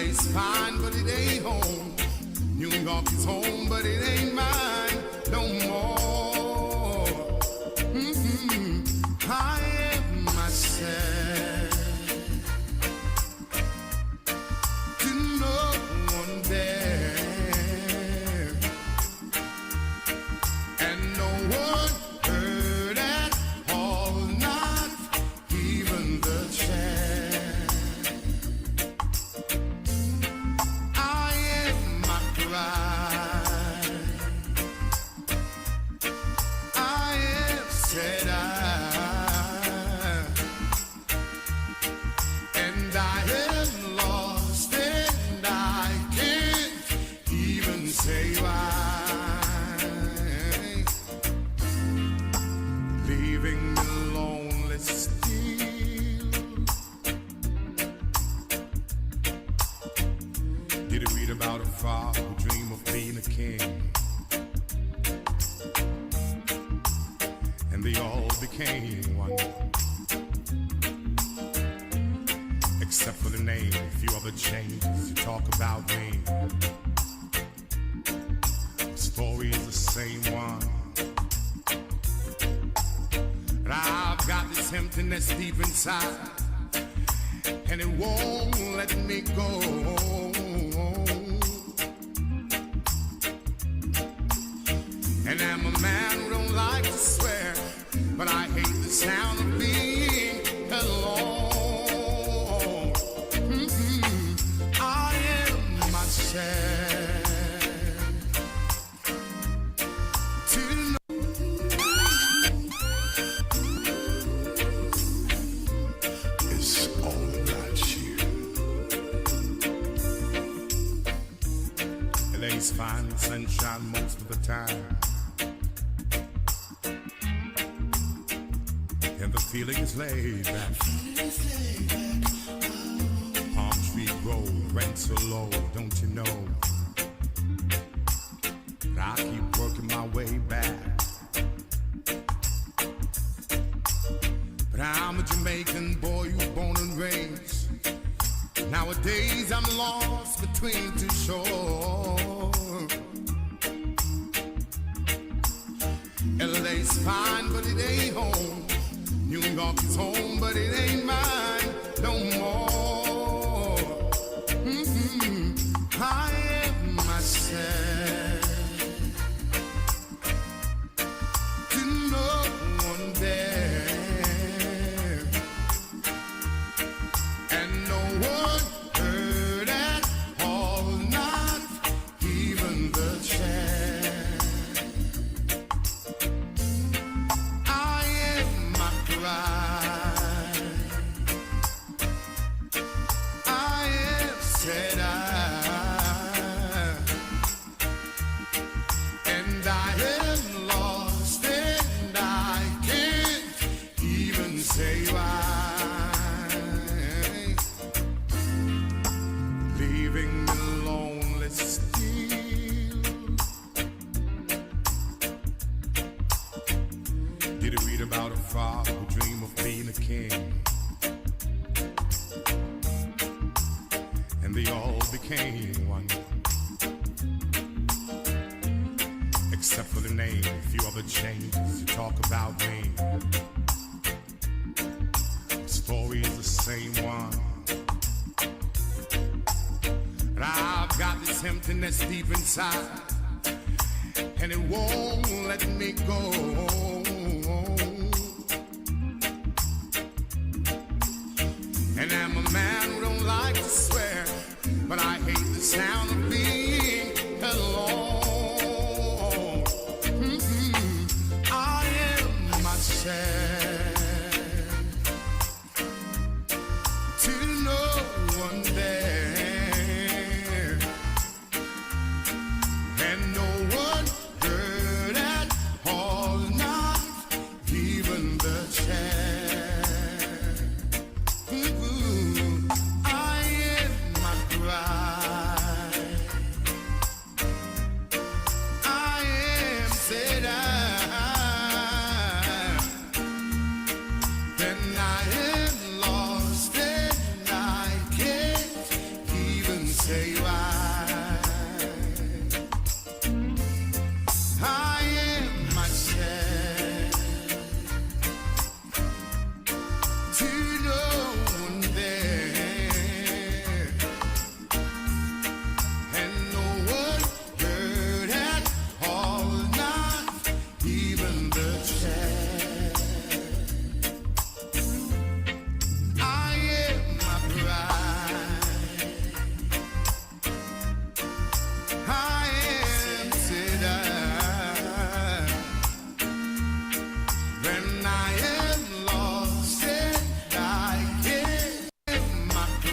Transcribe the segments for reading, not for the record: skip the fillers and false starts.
LA's fine, but it ain't home. New York is home, but it ain't mine no more. I am myself to no one there, and no one heard at all, not even the chair. I am my pride. I am said and I am lost, and I can't even say why. Leaving me lonely still. Did you read about a father who dreamed of being a king? And they all became one, except for the name. A few other changes. You talk about me. The story is the same one. But I've got this emptiness deep inside, and it won't let me go. And I'm a man who don't like to swear, but I hate the sound of being alone. I am myself to know. It's all about you. LA's fine and sunshine most of the time, and the feeling is laid back. Palm Tree Road, rents are low, don't you know? But I keep working my way back. But I'm a Jamaican boy who's born and raised. Nowadays I'm lost between two shores. LA's fine, but it ain't home. New York is home, but it ain't mine no more. I am myself to no one there, and no one heard at all, not even the chair. I am my pride. I am said and I am lost, and I can't even say why. Leaving me lonely still. Did you read about a father who dreamed of being a king? And they all became one, except for the name. A few other changes. You talk about me. The story is the same one. But I've got this emptiness deep inside, and it won't let me go. And I'm a man who don't like to swear, but I hate the sound of being alone. I am myself to no one there, and no one heard at all, not even the chair. I am my pride.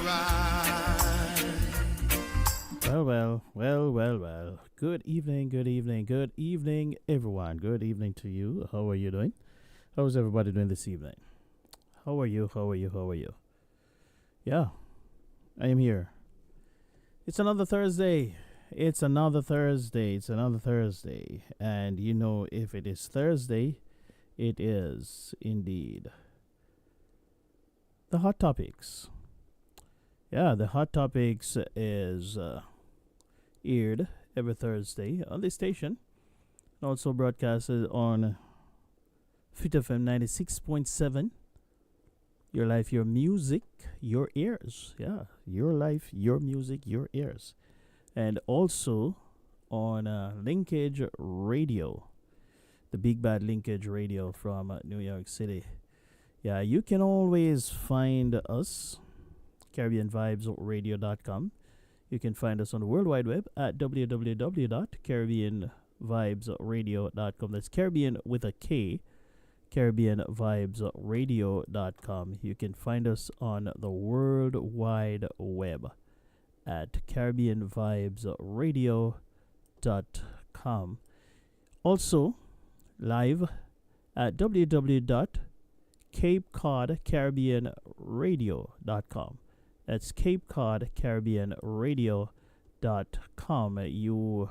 right. Well. Good evening, everyone. Good evening to you. How are you doing? How's everybody doing this evening? How are you? Yeah, I am here. It's another Thursday. And you know, if it is Thursday, it is indeed the Hot Topics. Yeah, the Hot Topics is aired every Thursday on this station. Also broadcasted on Fit FM 96.7. Your life, your music, your ears. Yeah, your life, your music, your ears. And also on Linkage Radio, the Big Bad Linkage Radio from New York City. Yeah, you can always find us, CaribbeanVibesRadio.com. You can find us on the World Wide Web at www.caribbeanvibesradio.com. That's Caribbean with a K, CaribbeanVibesRadio.com. You can find us on the World Wide Web at CaribbeanVibesRadio.com. Also, live at www.CapeCodCaribbeanRadio.com. That's CapeCodCaribbeanRadio.com. You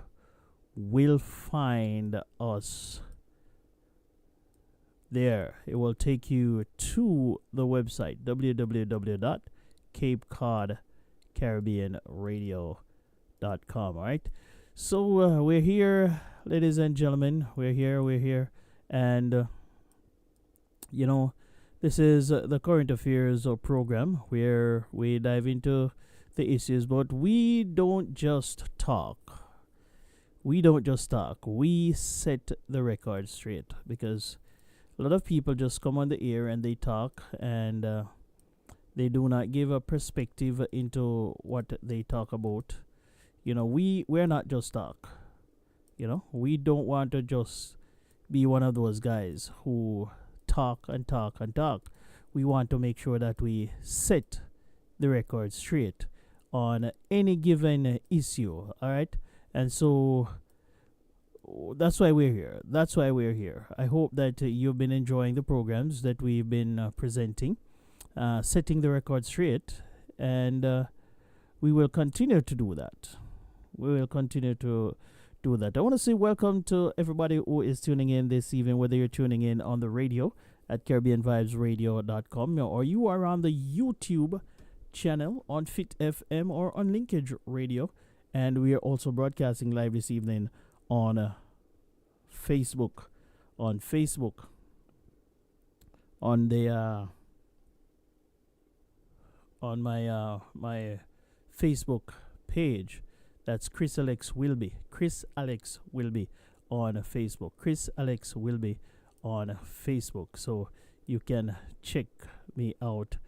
will find us there. It will take you to the website www.CapeCodCaribbeanRadio.com. All right. So we're here, ladies and gentlemen. We're here. And, you know, this is the current affairs program where we dive into the issues, but we don't just talk. We set the record straight, because a lot of people just come on the air and they talk, and they do not give a perspective into what they talk about. You know, we're not just talk. You know, we don't want to just be one of those guys who talk. We want to make sure that we set the record straight on any given issue. All right. And so that's why we're here. I hope that you've been enjoying the programs that we've been presenting, setting the record straight, and we will continue to do that. I want to say welcome to everybody who is tuning in this evening, whether you're tuning in on the radio at CaribbeanVibesRadio.com, or you are on the YouTube channel on Fit FM or on Linkage Radio. And we are also broadcasting live this evening on Facebook. On the on my Facebook page. That's Chris Alex Wilby on Facebook. Chris Alex Wilby on Facebook. So you can check me out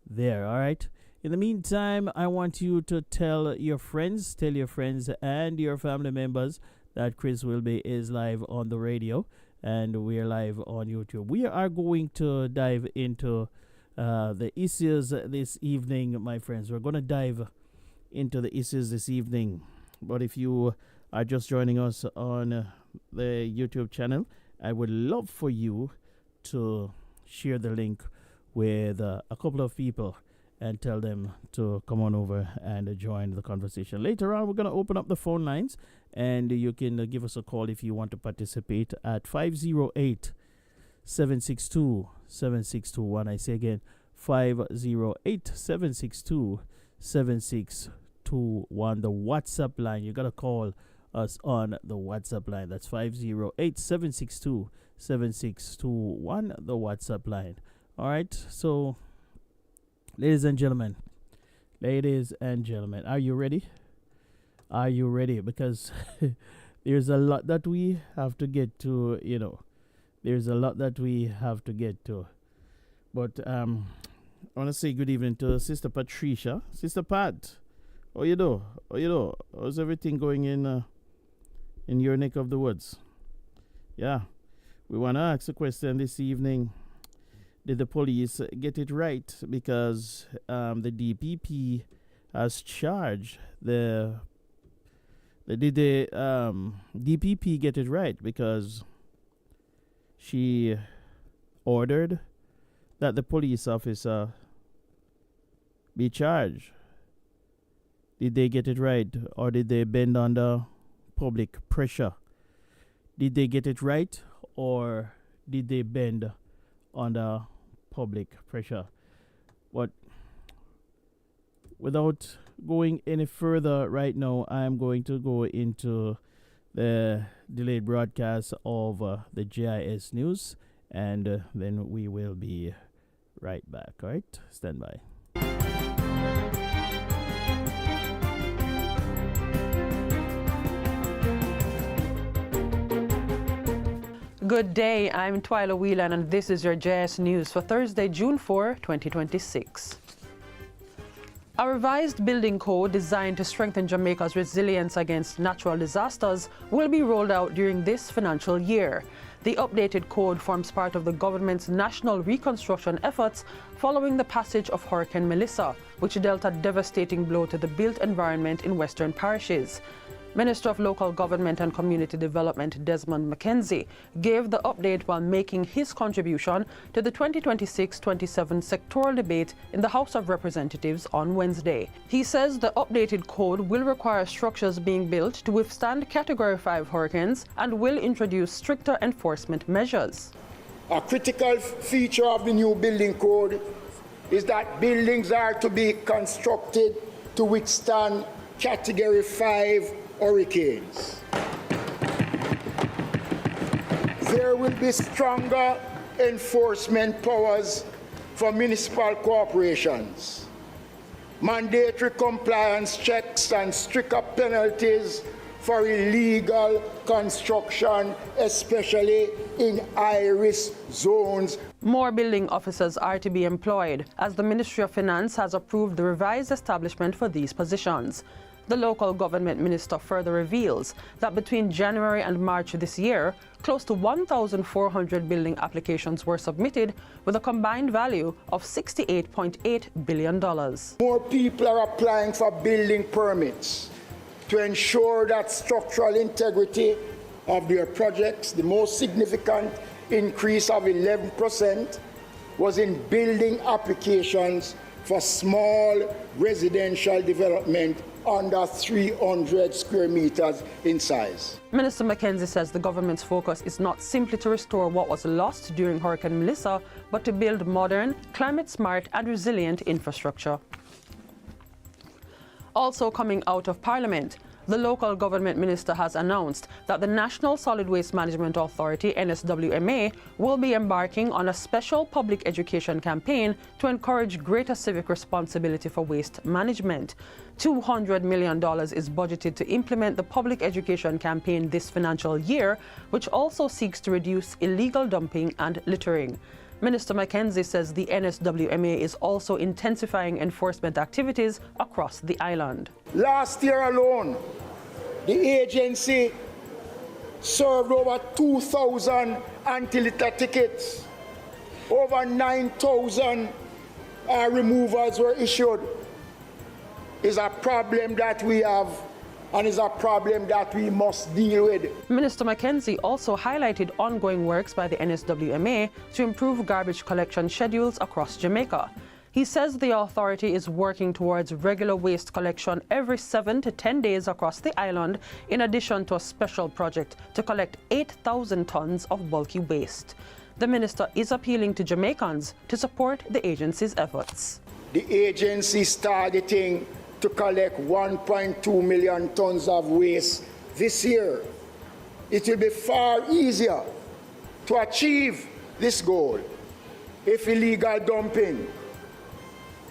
there. All right. In the meantime, I want you to tell your friends and your family members that Chris Wilby is live on the radio, and we're live on YouTube. We are going to dive into the issues this evening, my friends. We're going to dive into the issues this evening. But if you are just joining us on the YouTube channel, I would love for you to share the link with a couple of people and tell them to come on over and join the conversation. Later on, we're going to open up the phone lines, and you can give us a call if you want to participate at 508-762-7621. I say again, 508-762-7621. The WhatsApp line. You got to call us on the WhatsApp line. That's 508-762-7621, the WhatsApp line. All right. So, ladies and gentlemen, are you ready? Because there's a lot that we have to get to, But I want to say good evening to Sister Patricia. Sister Pat, how you do? How's everything going in your neck of the woods? Yeah, we want to ask a question this evening. did the police get it right? Because the DPP has charged did the DPP get it right? Because she ordered that the police officer be charged. Did they get it right, or did they bend under public pressure? Did they get it right, or did they bend under public pressure? But without going any further right now, I'm going to go into the delayed broadcast of the GIS news, and then we will be right back. All right, stand by. Good day, I'm Twyla Whelan and this is your JS News for Thursday, June 4, 2026. A revised building code designed to strengthen Jamaica's resilience against natural disasters will be rolled out during this financial year. The updated code forms part of the government's national reconstruction efforts following the passage of Hurricane Melissa, which dealt a devastating blow to the built environment in western parishes. Minister of Local Government and Community Development Desmond McKenzie gave the update while making his contribution to the 2026-27 sectoral debate in the House of Representatives on Wednesday. He says the updated code will require structures being built to withstand Category 5 hurricanes and will introduce stricter enforcement measures. A critical feature of the new building code is that buildings are to be constructed to withstand Category 5 hurricanes. There will be stronger enforcement powers for municipal corporations, mandatory compliance checks and stricter penalties for illegal construction, especially in high-risk zones. More building officers are to be employed, as the Ministry of Finance has approved the revised establishment for these positions. The local government minister further reveals that between January and March this year, close to 1,400 building applications were submitted with a combined value of $68.8 billion. More people are applying for building permits to ensure that structural integrity of their projects. The most significant increase of 11% was in building applications for small residential development under 300 square meters in size. Minister McKenzie says the government's focus is not simply to restore what was lost during Hurricane Melissa, but to build modern, climate-smart and resilient infrastructure. Also coming out of Parliament, the local government minister has announced that the National Solid Waste Management Authority, NSWMA, will be embarking on a special public education campaign to encourage greater civic responsibility for waste management. $200 million is budgeted to implement the public education campaign this financial year, which also seeks to reduce illegal dumping and littering. Minister McKenzie says the NSWMA is also intensifying enforcement activities across the island. Last year alone, the agency served over 2,000 anti-litter tickets. Over 9,000 removals were issued. It's a problem that we have, and is a problem that we must deal with. Minister McKenzie also highlighted ongoing works by the NSWMA to improve garbage collection schedules across Jamaica. He says the authority is working towards regular waste collection every 7 to 10 days across the island, in addition to a special project to collect 8,000 tons of bulky waste. The minister is appealing to Jamaicans to support the agency's efforts. The agency is targeting to collect 1.2 million tons of waste this year. It will be far easier to achieve this goal if illegal dumping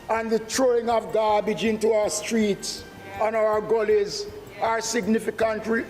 and the throwing of garbage into our streets and our gullies are significantly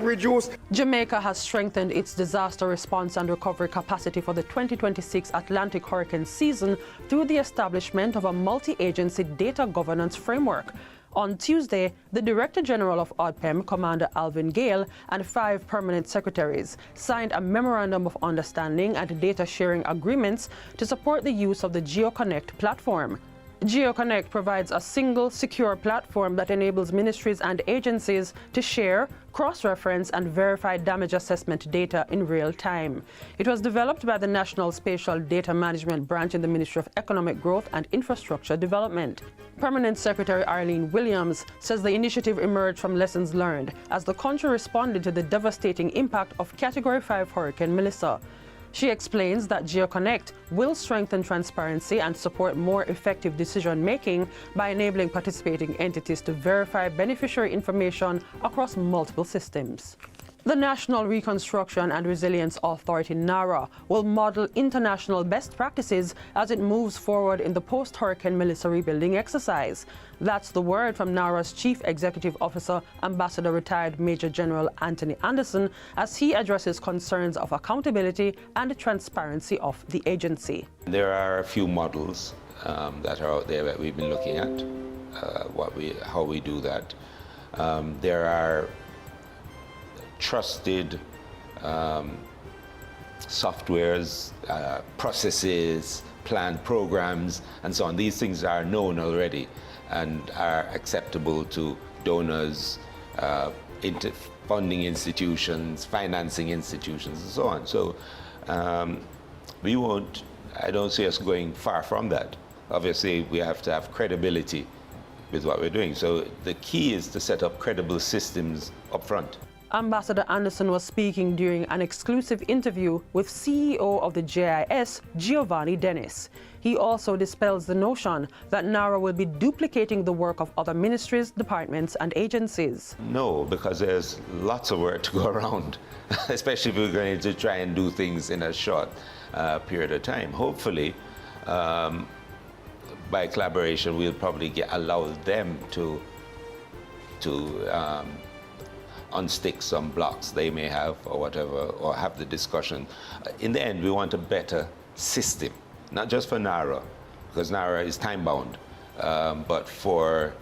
reduced. Jamaica has strengthened its disaster response and recovery capacity for the 2026 Atlantic hurricane season through the establishment of a multi-agency data governance framework. On Tuesday, the Director General of ODPEM, Commander Alvin Gale, and 5 permanent secretaries signed a Memorandum of Understanding and data sharing agreements to support the use of the GeoConnect platform. GeoConnect provides a single, secure platform that enables ministries and agencies to share, cross-reference, and verify damage assessment data in real time. It was developed by the National Spatial Data Management Branch in the Ministry of Economic Growth and Infrastructure Development. Permanent Secretary Arlene Williams says the initiative emerged from lessons learned as the country responded to the devastating impact of Category 5 Hurricane Melissa. She explains that GeoConnect will strengthen transparency and support more effective decision-making by enabling participating entities to verify beneficiary information across multiple systems. The National Reconstruction and Resilience Authority, NARA, will model international best practices as it moves forward in the post-Hurricane Melissa rebuilding exercise. That's the word from NARA's Chief Executive Officer, Ambassador Retired Major General Anthony Anderson, as he addresses concerns of accountability and transparency of the agency. There are a few models that are out there that we've been looking at, how we do that. There are trusted softwares, processes, planned programs, and so on. These things are known already and are acceptable to donors, funding institutions, financing institutions, and so on. So I don't see us going far from that. Obviously, we have to have credibility with what we're doing. So the key is to set up credible systems up front. Ambassador Anderson was speaking during an exclusive interview with CEO of the JIS, Giovanni Dennis. He also dispels the notion that NARA will be duplicating the work of other ministries, departments, and agencies. No, because there's lots of work to go around, especially if we're going to try and do things in a short period of time. Hopefully, by collaboration, we'll probably allow them to unstick some blocks they may have or whatever, or have the discussion. In the end, we want a better system, not just for NARA, because NARA is time-bound, but for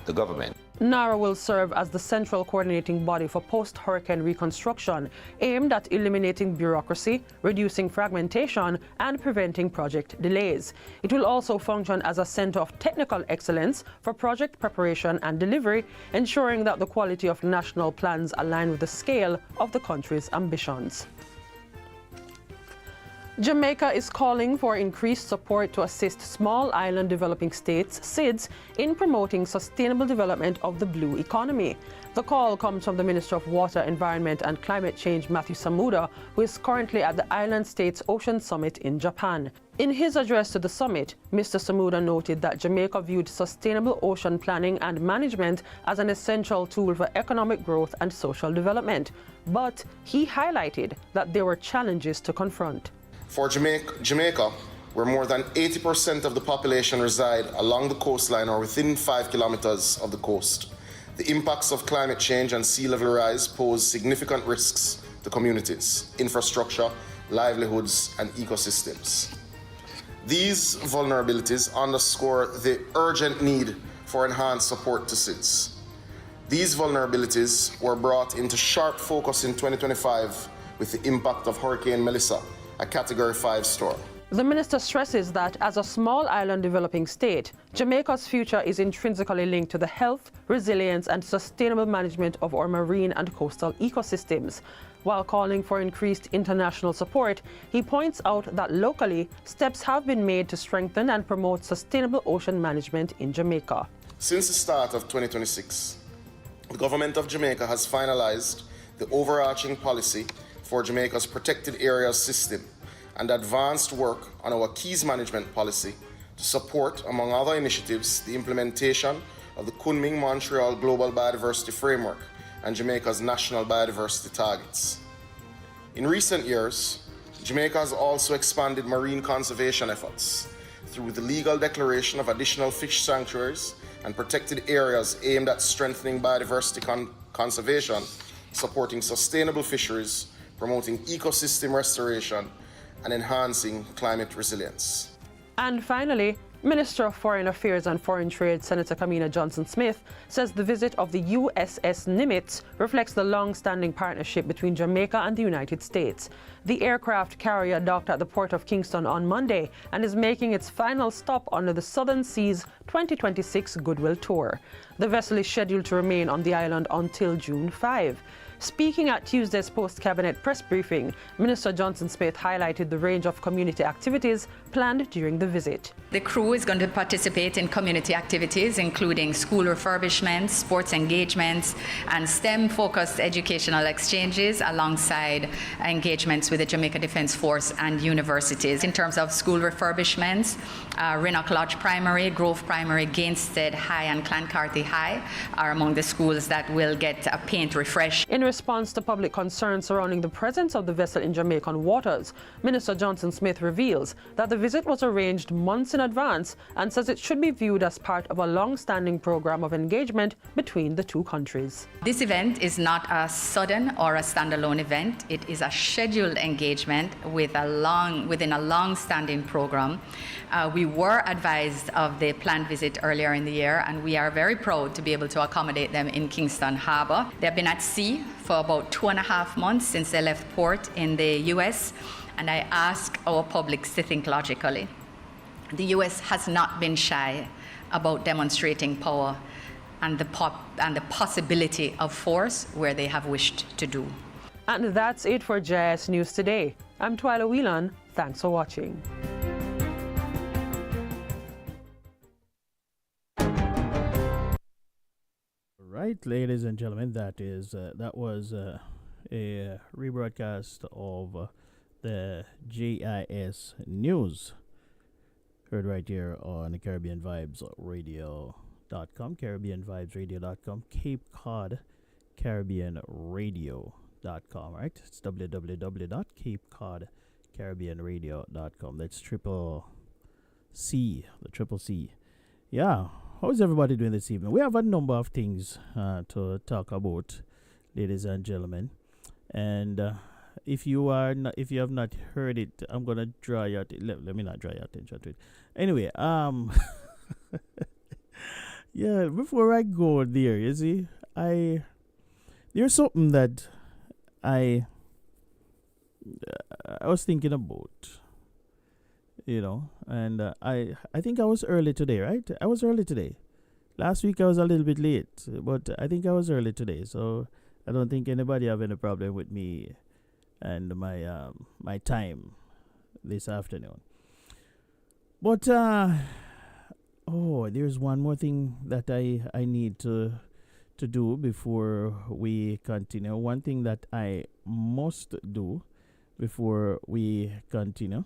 the government. NARA will serve as the central coordinating body for post-hurricane reconstruction, aimed at eliminating bureaucracy, reducing fragmentation, and preventing project delays. It will also function as a center of technical excellence for project preparation and delivery, ensuring that the quality of national plans align with the scale of the country's ambitions. Jamaica is calling for increased support to assist small island developing states, SIDS, in promoting sustainable development of the blue economy. The call comes from the Minister of Water, Environment and Climate Change, Matthew Samuda, who is currently at the Island States Ocean Summit in Japan. In his address to the summit, Mr. Samuda noted that Jamaica viewed sustainable ocean planning and management as an essential tool for economic growth and social development. But he highlighted that there were challenges to confront. For Jamaica, where more than 80% of the population reside along the coastline or within 5 kilometers of the coast, the impacts of climate change and sea level rise pose significant risks to communities, infrastructure, livelihoods, and ecosystems. These vulnerabilities underscore the urgent need for enhanced support to SIDS. These vulnerabilities were brought into sharp focus in 2025 with the impact of Hurricane Melissa, a Category 5 storm. The minister stresses that as a small island developing state, Jamaica's future is intrinsically linked to the health, resilience, and sustainable management of our marine and coastal ecosystems. While calling for increased international support, he points out that locally, steps have been made to strengthen and promote sustainable ocean management in Jamaica. Since the start of 2026, the government of Jamaica has finalized the overarching policy for Jamaica's protected areas system and advanced work on our keys management policy to support, among other initiatives, the implementation of the Kunming-Montreal Global Biodiversity Framework and Jamaica's national biodiversity targets. In recent years, Jamaica has also expanded marine conservation efforts through the legal declaration of additional fish sanctuaries and protected areas aimed at strengthening biodiversity conservation, supporting sustainable fisheries, promoting ecosystem restoration, and enhancing climate resilience. And finally, Minister of Foreign Affairs and Foreign Trade, Senator Kamina Johnson-Smith, says the visit of the USS Nimitz reflects the long-standing partnership between Jamaica and the United States. The aircraft carrier docked at the port of Kingston on Monday and is making its final stop under the Southern Seas 2026 Goodwill Tour. The vessel is scheduled to remain on the island until June 5. Speaking at Tuesday's post-cabinet press briefing, Minister Johnson-Smith highlighted the range of community activities planned during the visit. The crew is going to participate in community activities, including school refurbishments, sports engagements, and STEM-focused educational exchanges, alongside engagements with the Jamaica Defence Force and universities. In terms of school refurbishments, Renock Lodge Primary, Grove Primary, Gainstead High, and Clancarty High are among the schools that will get a paint refresh. In response to public concern surrounding the presence of the vessel in Jamaican waters, Minister Johnson-Smith reveals that the visit was arranged months in advance and says it should be viewed as part of a long-standing program of engagement between the two countries. This event is not a sudden or a standalone event. It is a scheduled engagement within a long-standing program. We were advised of the planned visit earlier in the year, and we are very proud to be able to accommodate them in Kingston Harbor. They've been at sea for about 2.5 months since they left port in the U.S., and I ask our publics to think logically. The U.S. has not been shy about demonstrating power and the possibility of force where they have wished to do. And that's it for JS News Today. I'm Twyla Whelan. Thanks for watching. Right, ladies and gentlemen, that was a rebroadcast of the JIS News, heard right here on the Caribbean Vibes Radio.com, CaribbeanVibesRadio.com, Cape Cod CaribbeanRadio.com, right? It's www.CapeCodCaribbeanRadio.com. That's triple C, the triple C. Yeah. How's everybody doing this evening? We have a number of things to talk about, ladies and gentlemen. And if you have not heard it, I'm gonna draw your let me not draw your attention to it. Anyway, yeah. Before I go there, you see, there's something that I was thinking about. You know, and I think I was early today, right? I was early today. Last week I was a little bit late, but I think I was early today, so I don't think anybody have any problem with me and my my time this afternoon. But there's one more thing that I need to do before we continue. One thing that I must do before we continue.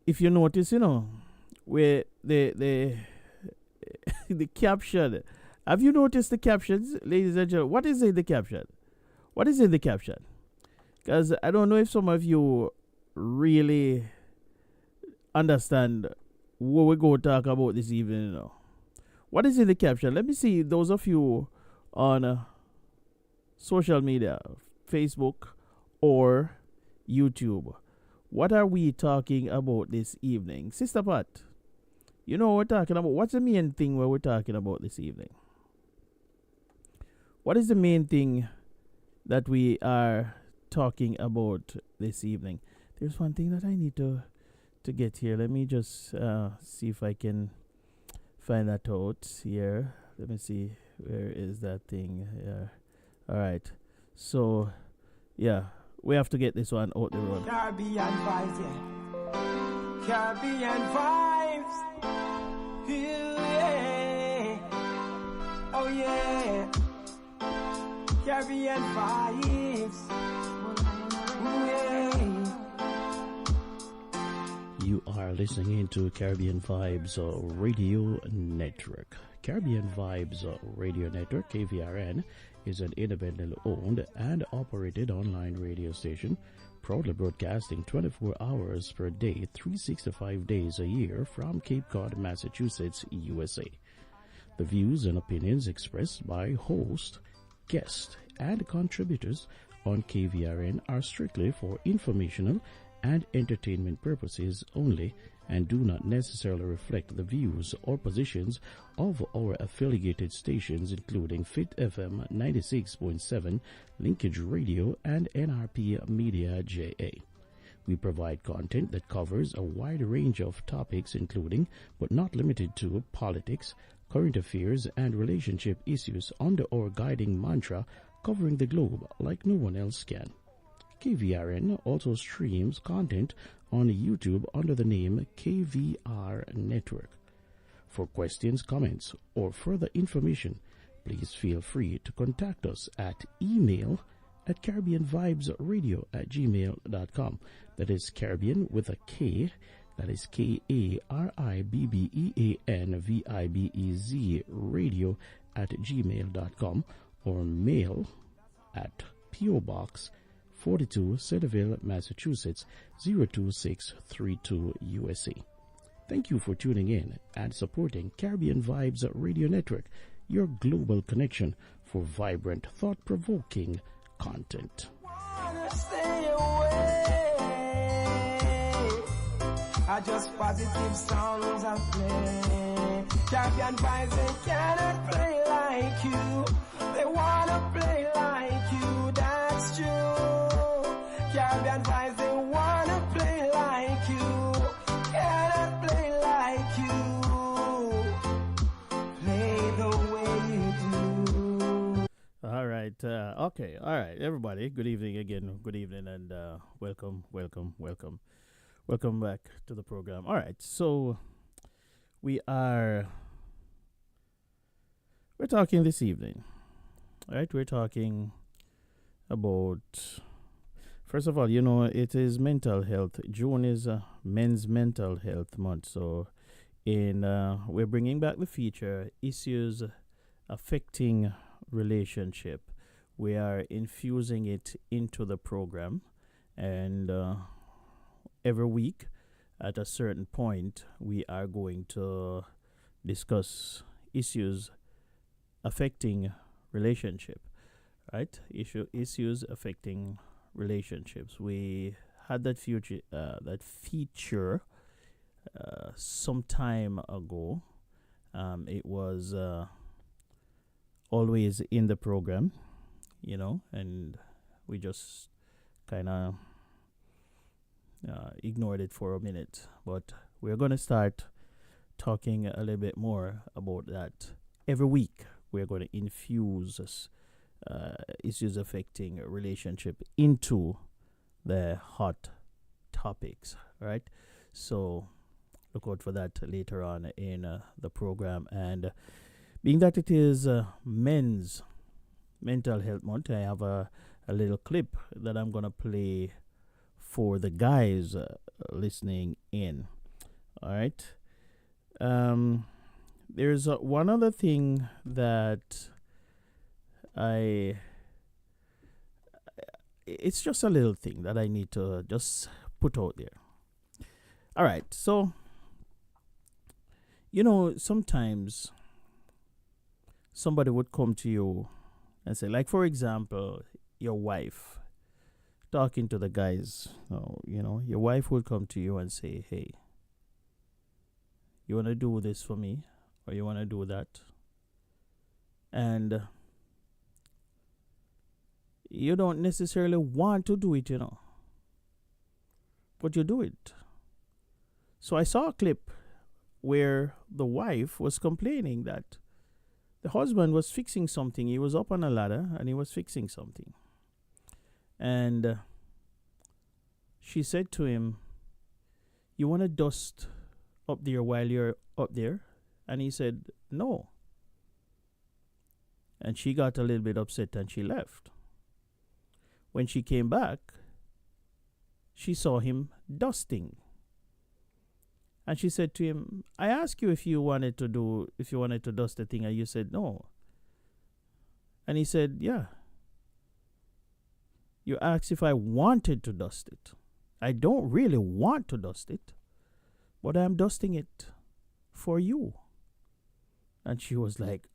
If you notice, you know, where the caption. Have you noticed the captions, ladies and gentlemen? What is in the caption? What is in the caption? Because I don't know if some of you really understand what we're going to talk about this evening. You know, what is in the caption? Let me see. Those of you on social media, Facebook or YouTube, what are we talking about this evening? Sister Pat, you know what we're talking about. What's the main thing we're talking about this evening? What is the main thing that we are talking about this evening? There's one thing that I need to get here. Let me just see if I can find that out here. Let me see. Where is that thing? Yeah. All right. So, yeah. We have to get this one out the road. Caribbean vibes, yeah. Caribbean vibes. Yeah. Oh yeah. Caribbean vibes. Yeah. You are listening to Caribbean Vibes Radio Network. Caribbean Vibes Radio Network, KVRN, is an independently owned and operated online radio station, proudly broadcasting 24 hours per day, 365 days a year from Cape Cod, Massachusetts, USA. The views and opinions expressed by host, guests, and contributors on KVRN are strictly for informational and entertainment purposes only and do not necessarily reflect the views or positions of our affiliated stations, including Fit FM 96.7, Linkage Radio, and NRP Media JA. We provide content that covers a wide range of topics, including, but not limited to, politics, current affairs, and relationship issues under our guiding mantra, covering the globe like no one else can. KVRN also streams content on YouTube under the name KVR Network. For questions, comments, or further information, please feel free to contact us at email at CaribbeanVibesRadio@gmail.com. That is Caribbean with a K. That is KARIBBEANVIBEZ radio@gmail.com, or mail at P.O. Box 42, Centerville, Massachusetts 02632 USA. Thank you for tuning in and supporting Caribbean Vibes Radio Network, your global connection for vibrant, thought-provoking content. I just positive songs I play. Caribbean vibes, they cannot play like you. They wanna play like you, that's true. Caribbean vibes, they wanna play like you. Cannot play like you. Play the way you do. All right. Okay. All right, everybody. Good evening again. Good evening, and welcome back to the program. All right. So we're talking this evening. All right. We're talking about, first of all, it is mental health. June is Men's Mental Health Month. So we're bringing back the feature, issues affecting relationship. We are infusing it into the program, and every week at a certain point we are going to discuss issues affecting relationship, right? Issues affecting relationships. We had that feature some time ago. It was always in the program, and we just kind of ignored it for a minute. But we're going to start talking a little bit more about that. Every week we're going to infuse issues affecting a relationship into the hot topics, right? So look out for that later on in the program. And being that it is Men's Mental Health Month, I have a little clip that I'm going to play for the guys listening in. All right. There's one other thing that it's just a little thing that I need to just put out there. All right. So, sometimes somebody would come to you and say, like, for example, your wife talking to the guys, your wife would come to you and say, hey, you want to do this for me, or you want to do that? And you don't necessarily want to do it, but you do it. So I saw a clip where the wife was complaining that the husband was fixing something. He was up on a ladder and he was fixing something. And she said to him, you want to dust up there while you're up there? And he said, no. And she got a little bit upset and she left. When she came back, she saw him dusting. And she said to him, I asked you if you wanted to dust the thing, and you said no. And he said, yeah. You asked if I wanted to dust it. I don't really want to dust it, but I'm dusting it for you. And she was like,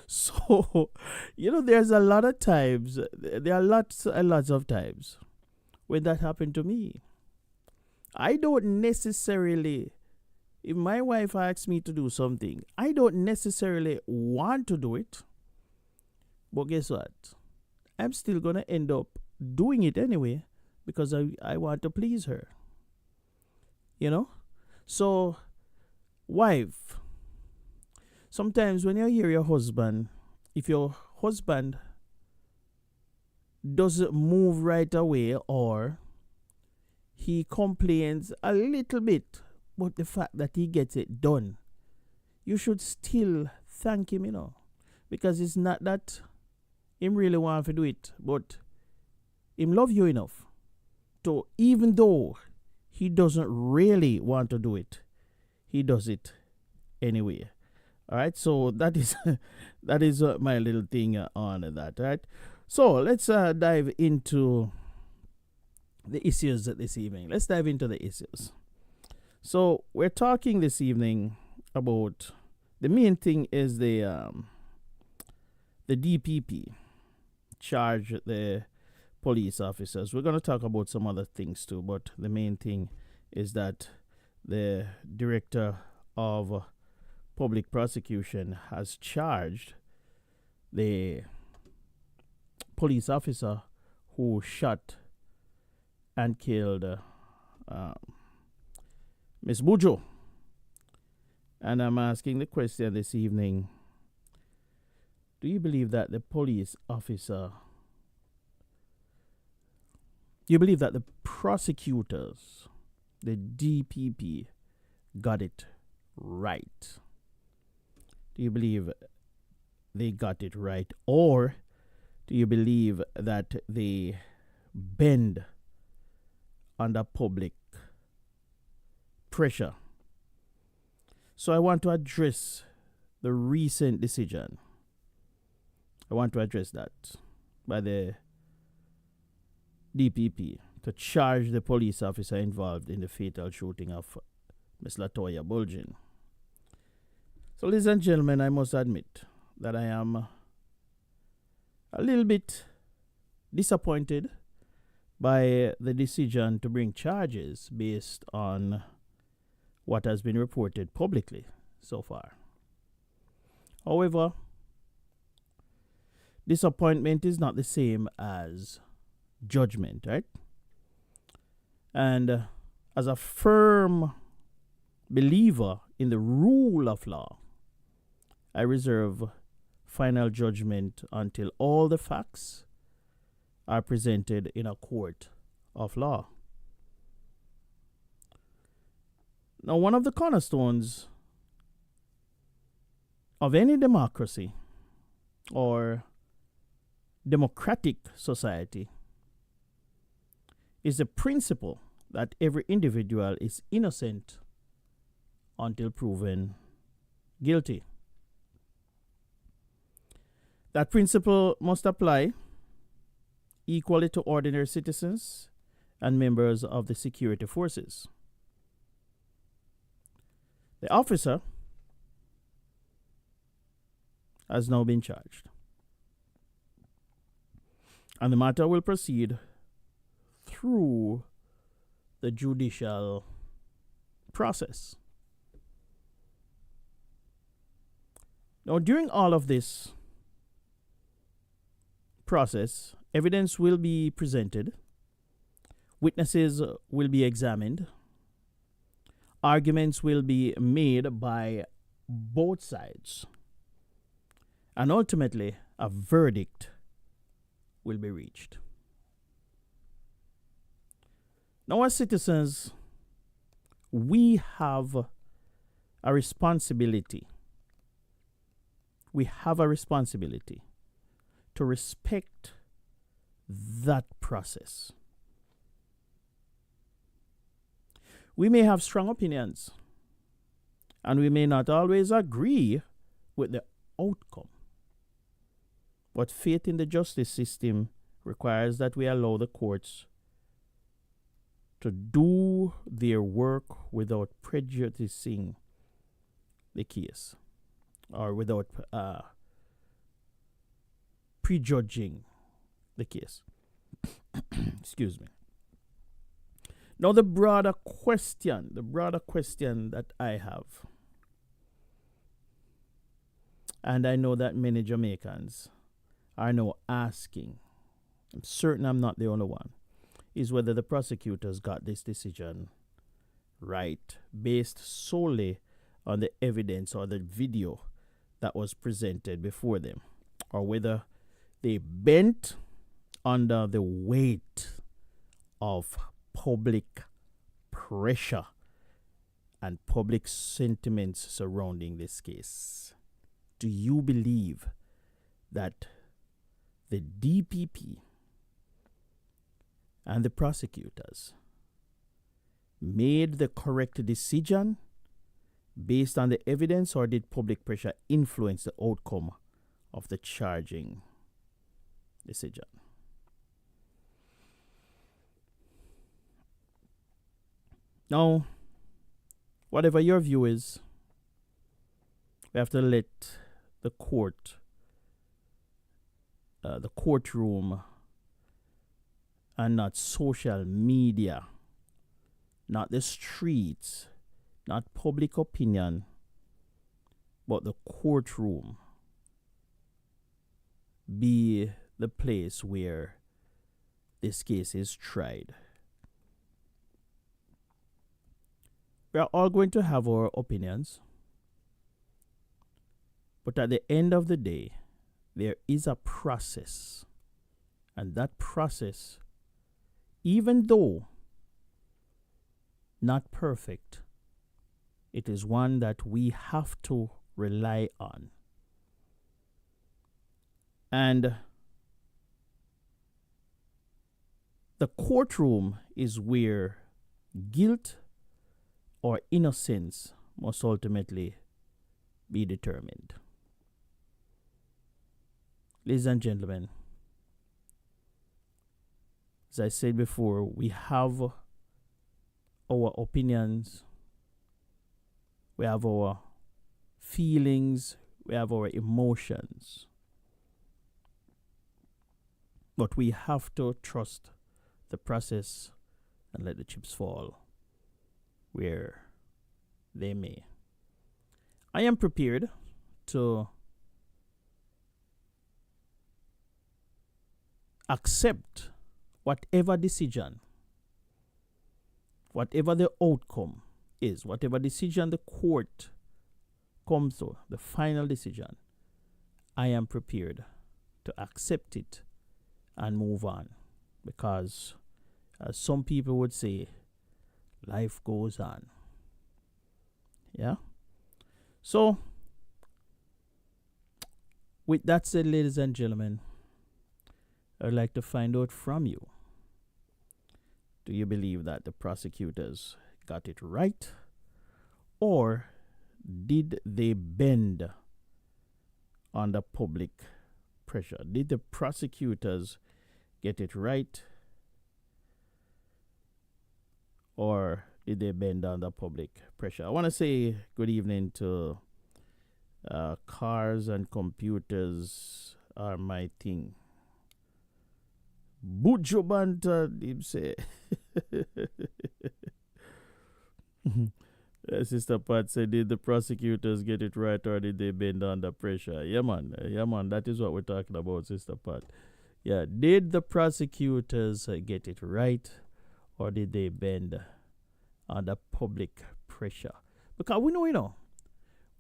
so, there's a lot of times, there are lots and lots of times when that happened to me. I don't necessarily, if my wife asks me to do something, I don't necessarily want to do it. But guess what? I'm still going to end up doing it anyway because I want to please her. You know? So, wife, sometimes when you hear your husband, if your husband doesn't move right away or he complains a little bit about the fact that he gets it done, you should still thank him, because it's not that him really want to do it, but him love you enough to, even though he doesn't really want to do it, he does it anyway. All right, so that is my little thing on that. All right, so let's dive into the issues this evening. Let's dive into the issues. So we're talking this evening about, the main thing is the DPP charge the police officers. We're going to talk about some other things too, but the main thing is that the director of public prosecution has charged the police officer who shot and killed Miss Bujo. And I'm asking the question this evening, do you believe that the police officer, do you believe that the prosecutors, the DPP, got it right? Do you believe they got it right? Or do you believe that they bend under public pressure? So I want to address the recent decision. I want to address that by the DPP to charge the police officer involved in the fatal shooting of Miss Latoya Bulgin. So, ladies and gentlemen, I must admit that I am a little bit disappointed by the decision to bring charges based on what has been reported publicly so far. However, disappointment is not the same as judgment, right? And as a firm believer in the rule of law, I reserve final judgment until all the facts are presented in a court of law. Now, one of the cornerstones of any democracy or democratic society is the principle that every individual is innocent until proven guilty. That principle must apply equally to ordinary citizens and members of the security forces. The officer has now been charged, and the matter will proceed through the judicial process. Now, during all of this process, evidence will be presented, witnesses will be examined, arguments will be made by both sides, and ultimately a verdict will be reached. Now, as citizens, we have a responsibility. We have a responsibility to respect that process. We may have strong opinions, and we may not always agree with the outcome. But faith in the justice system requires that we allow the courts to do their work without prejudicing the case, or without prejudging the case. Excuse me. Now, the broader question that I have, and I know that many Jamaicans are now asking, I'm certain I'm not the only one, is whether the prosecutors got this decision right based solely on the evidence or the video that was presented before them, or whether they bent under the weight of public pressure and public sentiments surrounding this case. Do you believe that the DPP and the prosecutors made the correct decision based on the evidence, or did public pressure influence the outcome of the charging decision? Now, whatever your view is, we have to let the courtroom, and not social media, not the streets, not public opinion, but the courtroom be the place where this case is tried. We are all going to have our opinions, but at the end of the day, there is a process. And that process, even though not perfect, it is one that we have to rely on. And the courtroom is where guilt or innocence must ultimately be determined. Ladies and gentlemen, as I said before, we have our opinions, we have our feelings, we have our emotions. But we have to trust the process and let the chips fall where they may. I am prepared to accept whatever decision, whatever the outcome is, whatever decision the court comes to, the final decision, I am prepared to accept it and move on. Because, as some people would say, life goes on. Yeah? So, with that said, ladies and gentlemen, I'd like to find out from you. Do you believe that the prosecutors got it right? Or did they bend under public pressure? Did the prosecutors get it right? Or did they bend under public pressure? I want to say good evening to Cars and Computers Are My Thing. Bujobanta, him say. Sister Pat said, did the prosecutors get it right, or did they bend under pressure? Yeah, man. That is what we're talking about, Sister Pat. Yeah, did the prosecutors get it right, or did they bend under public pressure? Because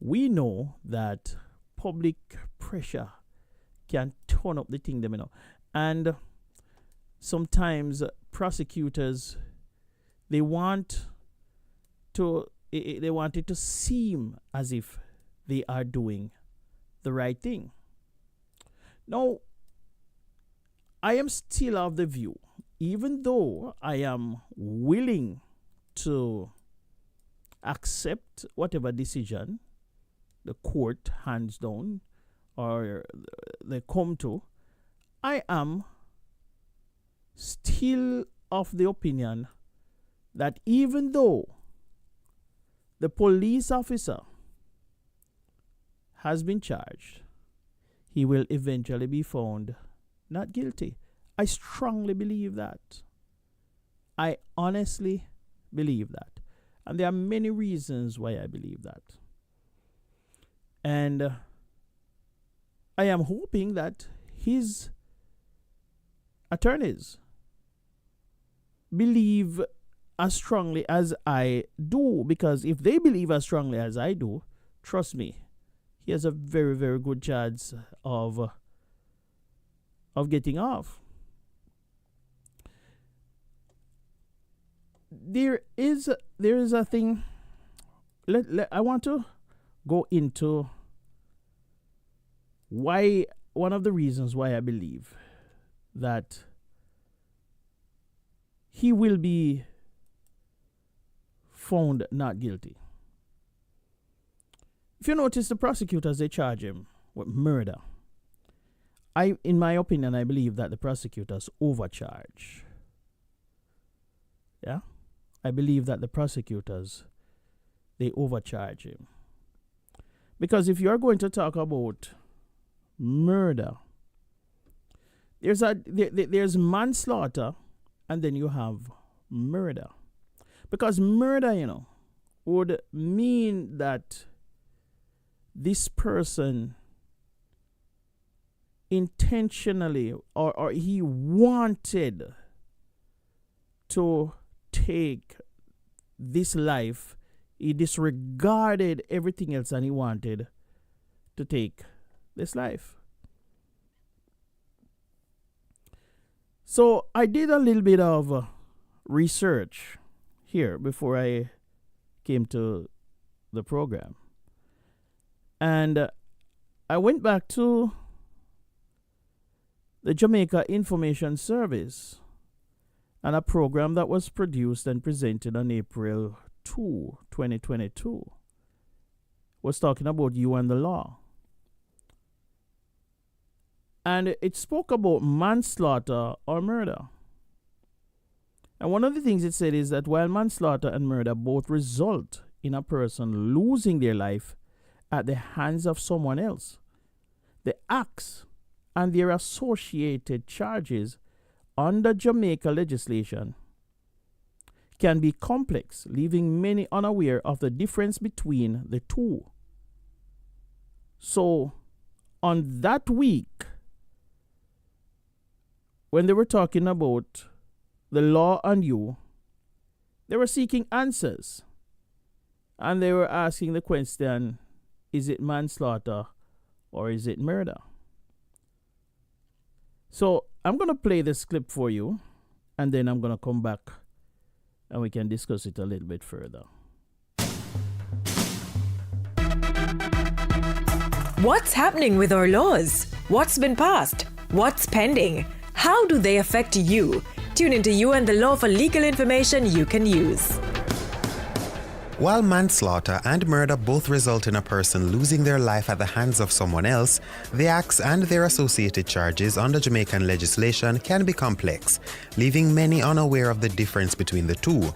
we know that public pressure can turn up the thing, and sometimes prosecutors, they want it to seem as if they are doing the right thing. Now, I am still of the view, even though I am willing to accept whatever decision the court hands down or they come to, I am still of the opinion that even though the police officer has been charged, he will eventually be found not guilty. I strongly believe that. I honestly believe that. And there are many reasons why I believe that. And I am hoping that his attorneys believe as strongly as I do, because if they believe as strongly as I do, trust me, he has a very, very good chance of getting off. There is a thing. I want to go into why, one of the reasons why I believe that he will be found not guilty. If you notice, the prosecutors, they charge him with murder. In my opinion, I believe that the prosecutors overcharge. Yeah? I believe that the prosecutors, they overcharge him. Because if you're going to talk about murder, there's manslaughter, and then you have murder. Because murder, would mean that this person intentionally or he wanted to take this life. He disregarded everything else and he wanted to take this life. So I did a little bit of research here before I came to the program. And I went back to the Jamaica Information Service and a program that was produced and presented on April 2, 2022. Was talking about you and the law. And it spoke about manslaughter or murder. And one of the things it said is that while manslaughter and murder both result in a person losing their life at the hands of someone else, the acts and their associated charges under Jamaica legislation can be complex, leaving many unaware of the difference between the two. So, on that week, when they were talking about the law and you, they were seeking answers. And they were asking the question, is it manslaughter or is it murder? So I'm going to play this clip for you, and then I'm going to come back and we can discuss it a little bit further. What's happening with our laws? What's been passed? What's pending? How do they affect you? Tune into You and the Law for legal information you can use. While manslaughter and murder both result in a person losing their life at the hands of someone else, the acts and their associated charges under Jamaican legislation can be complex, leaving many unaware of the difference between the two.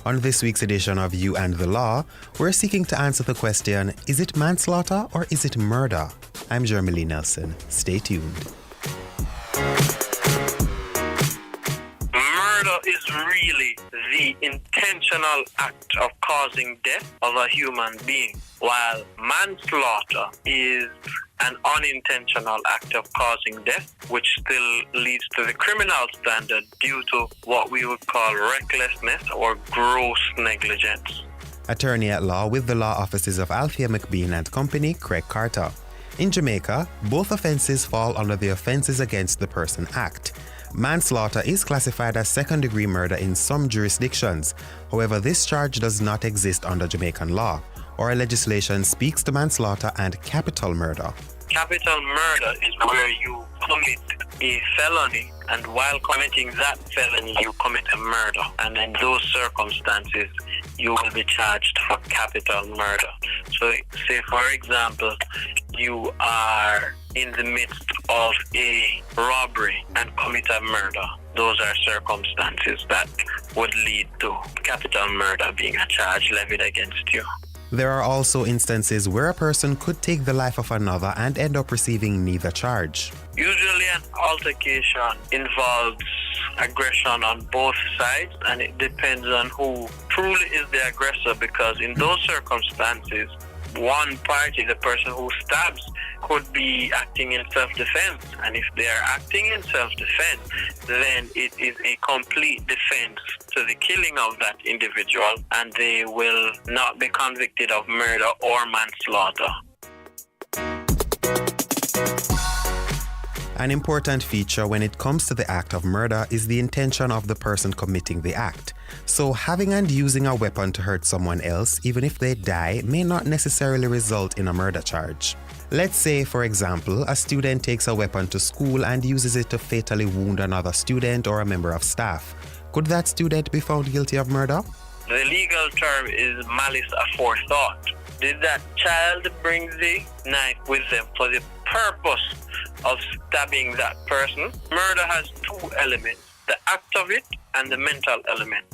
On this week's edition of You and the Law, we're seeking to answer the question, is it manslaughter or is it murder? I'm Jeremy Lee Nelson. Stay tuned. Murder is really the intentional act of causing death of a human being, while manslaughter is an unintentional act of causing death, which still leads to the criminal standard due to what we would call recklessness or gross negligence. Attorney at law with the law offices of Althea McBean and Company, Craig Carter. In Jamaica, both offences fall under the Offences Against the Person Act. Manslaughter is classified as second-degree murder in some jurisdictions. However, this charge does not exist under Jamaican law. Our legislation speaks to manslaughter and capital murder. Capital murder is where you commit a felony, and while committing that felony, you commit a murder. And in those circumstances, you will be charged for capital murder. So, say for example, you are in the midst of a robbery and commit a murder. Those are circumstances that would lead to capital murder being a charge levied against you. There are also instances where a person could take the life of another and end up receiving neither charge. Usually an altercation involves aggression on both sides, and it depends on who truly is the aggressor, because in those circumstances, one party, the person who stabs, could be acting in self-defense. And if they are acting in self-defense, then it is a complete defense to the killing of that individual, and they will not be convicted of murder or manslaughter. An important feature when it comes to the act of murder is the intention of the person committing the act. So having and using a weapon to hurt someone else, even if they die, may not necessarily result in a murder charge. Let's say, for example, a student takes a weapon to school and uses it to fatally wound another student or a member of staff. Could that student be found guilty of murder? The legal term is malice aforethought. Did that child bring the knife with them for the purpose of stabbing that person? Murder has two elements, the act of it and the mental element.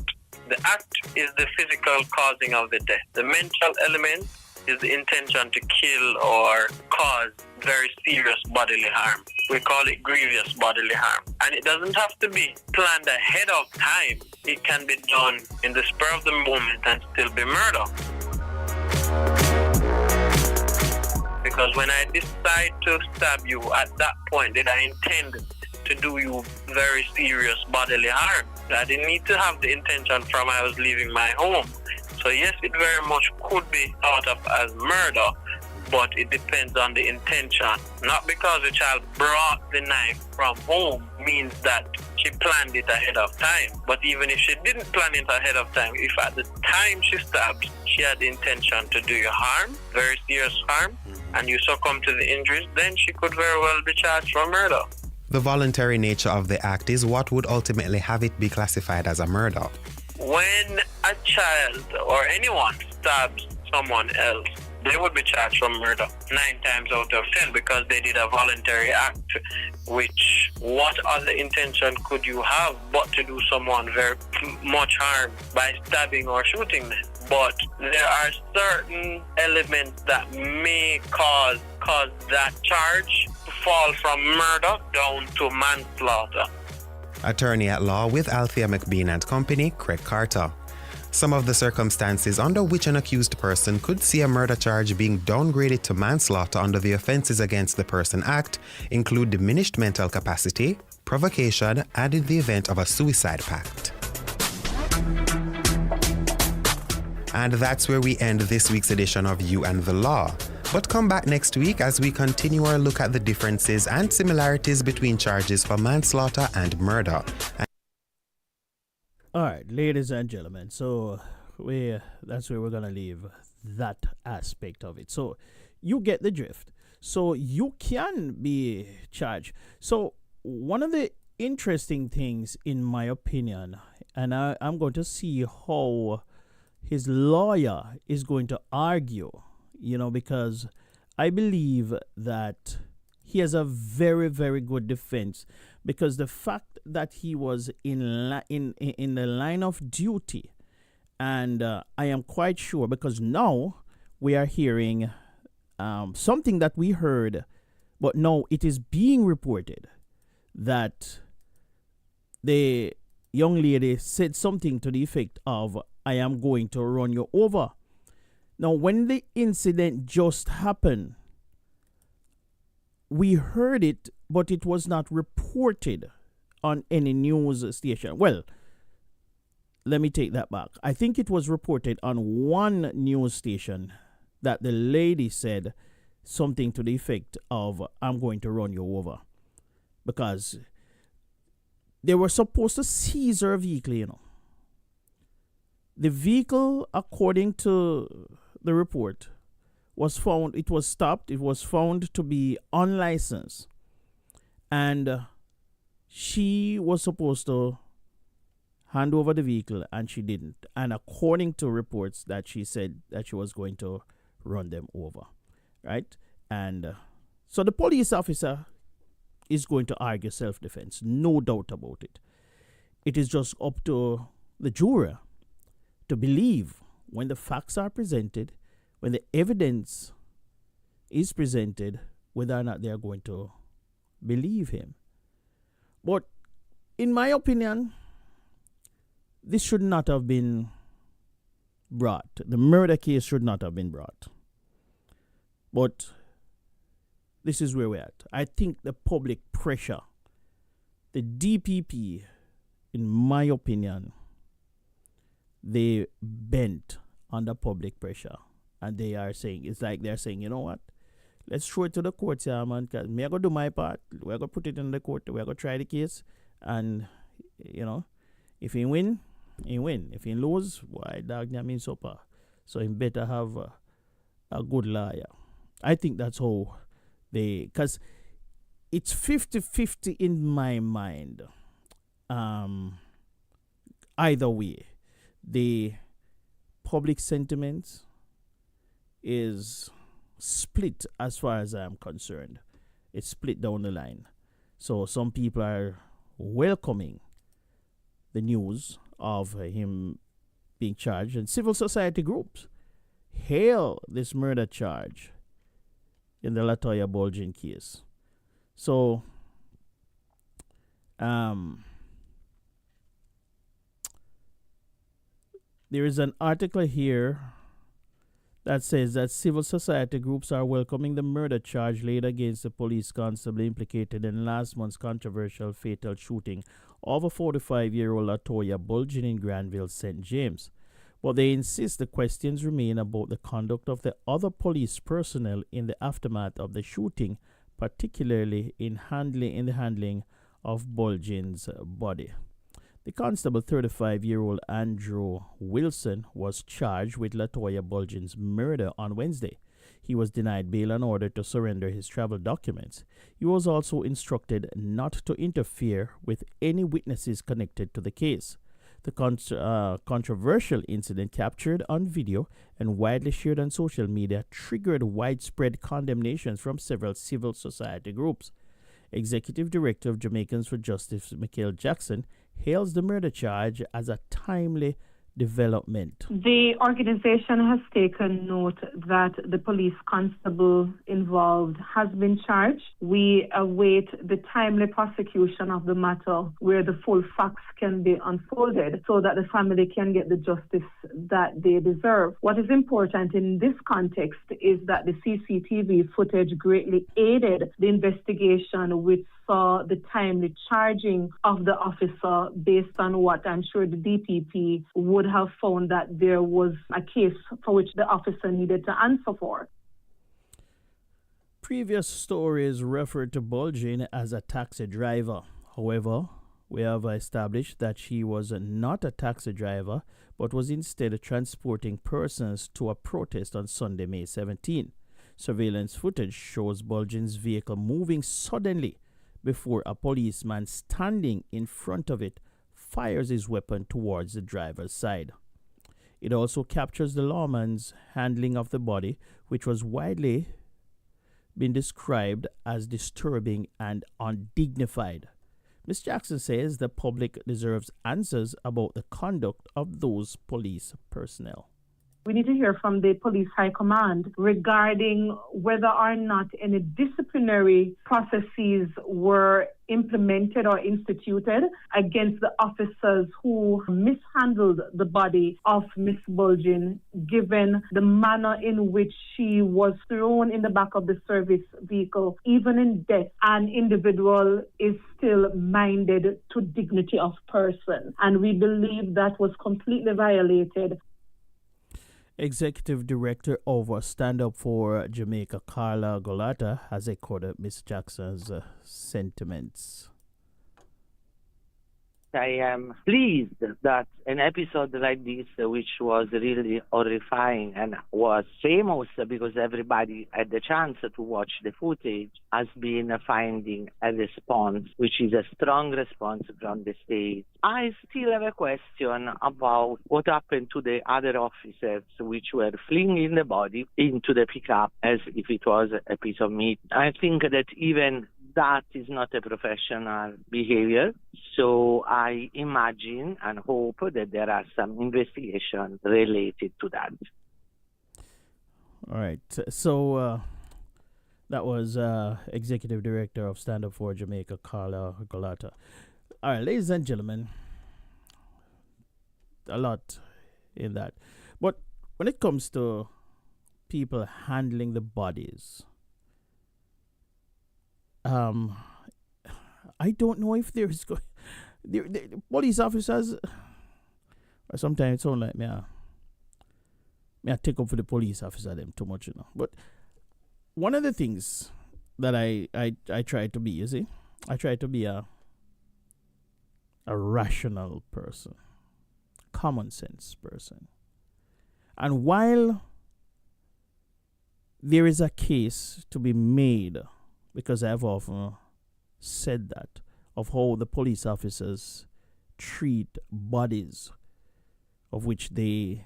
The act is the physical causing of the death. The mental element is the intention to kill or cause very serious bodily harm. We call it grievous bodily harm. And it doesn't have to be planned ahead of time. It can be done in the spur of the moment and still be murder. Because when I decide to stab you, at that point did I intend to do you very serious bodily harm? I didn't need to have the intention from I was leaving my home. So yes, it very much could be thought of as murder, but it depends on the intention. Not because the child brought the knife from home means that she planned it ahead of time. But even if she didn't plan it ahead of time, if at the time she stabbed, she had the intention to do you harm, very serious harm, and you succumb to the injuries, then she could very well be charged for murder. The voluntary nature of the act is what would ultimately have it be classified as a murder. When a child or anyone stabs someone else, they would be charged for murder 9 times out of 10 because they did a voluntary act, which what other intention could you have but to do someone very much harm by stabbing or shooting them? But there are certain elements that may cause that charge to fall from murder down to manslaughter. Attorney at law with Althea McBean and Company, Craig Carter. Some of the circumstances under which an accused person could see a murder charge being downgraded to manslaughter under the Offences Against the Person Act include diminished mental capacity, provocation, and in the event of a suicide pact. And that's where we end this week's edition of You and the Law. But come back next week as we continue our look at the differences and similarities between charges for manslaughter and murder. All right, ladies and gentlemen, so that's where we're going to leave that aspect of it. So you get the drift. So you can be charged. So one of the interesting things, in my opinion, and I'm going to see how his lawyer is going to argue, because I believe that he has a very, very good defense, because the fact that he was in the line of duty, and I am quite sure, because now we are hearing something that we heard, but no, it is being reported that the young lady said something to the effect of, "I am going to run you over." Now, when the incident just happened, we heard it, but it was not reported on any news station. Well, let me take that back. I think it was reported on one news station that the lady said something to the effect of, "I'm going to run you over," because they were supposed to seize her vehicle, The vehicle, according to the report, was found, it was stopped, it was found to be unlicensed. And she was supposed to hand over the vehicle, and she didn't. And according to reports, that she said that she was going to run them over, right? And so the police officer is going to argue self-defense, no doubt about it. It is just up to the juror to believe when the facts are presented, when the evidence is presented, whether or not they are going to believe him. But in my opinion, this should not have been brought. The murder case should not have been brought. But this is where we're at. I think the public pressure, the DPP, in my opinion, they bent under public pressure. And they are saying, it's like they're saying, you know what? Let's throw it to the courts here, man, because me I go do my part. We're going to put it in the court. We're going to try the case. And, you know, if he win, he win. If he lose, why, dog, that means supper. So he better have a good lawyer. I think that's how they, because it's 50-50 in my mind. Either way, the public sentiment is split as far as I'm concerned. It's split down the line. So some people are welcoming the news of him being charged, and civil society groups hail this murder charge in the Latoya Bulgin case. So there is an article here that says that civil society groups are welcoming the murder charge laid against the police constable implicated in last month's controversial fatal shooting of a 45-year-old Latoya Bulgin in Granville, St. James. But they insist the questions remain about the conduct of the other police personnel in the aftermath of the shooting, particularly in the handling of Bulgin's body. The constable, 35-year-old Andrew Wilson, was charged with Latoya Bulgin's murder on Wednesday. He was denied bail and ordered to surrender his travel documents. He was also instructed not to interfere with any witnesses connected to the case. The controversial incident, captured on video and widely shared on social media, triggered widespread condemnations from several civil society groups. Executive Director of Jamaicans for Justice, Michael Jackson, hails the murder charge as a timely development. The organization has taken note that the police constable involved has been charged. We await the timely prosecution of the matter where the full facts can be unfolded so that the family can get the justice that they deserve. What is important in this context is that the CCTV footage greatly aided the investigation, which saw the timely charging of the officer based on what I'm sure the DPP would have found that there was a case for which the officer needed to answer for. Previous stories referred to Bulgin as a taxi driver. However, we have established that she was not a taxi driver, but was instead transporting persons to a protest on Sunday, May 17. Surveillance footage shows Bulgin's vehicle moving suddenly before a policeman standing in front of it fires his weapon towards the driver's side. It also captures the lawman's handling of the body, which was widely been described as disturbing and undignified. Ms. Jackson says the public deserves answers about the conduct of those police personnel. We need to hear from the police high command regarding whether or not any disciplinary processes were implemented or instituted against the officers who mishandled the body of Miss Bulgin, given the manner in which she was thrown in the back of the service vehicle. Even in death, an individual is still minded to dignity of person, and we believe that was completely violated. Executive Director of Stand Up for Jamaica, Carla Golata, has echoed Ms. Jackson's sentiments. I am pleased that an episode like this, which was really horrifying and was famous because everybody had the chance to watch the footage, has been finding a response, which is a strong response from the state. I still have a question about what happened to the other officers which were flinging the body into the pickup as if it was a piece of meat. I think that even that is not a professional behavior. So I imagine and hope that there are some investigations related to that. All right. So that was Executive Director of Stand Up for Jamaica, Carla Golata. All right, ladies and gentlemen, a lot in that. But when it comes to people handling the bodies, I don't know if there's the police officers. Sometimes it sounds like me I take up for the police officer them too much, you know. But one of the things that I try to be, you see, I try to be a rational person, common sense person. And while there is a case to be made, because I've often said that, of how the police officers treat bodies of which they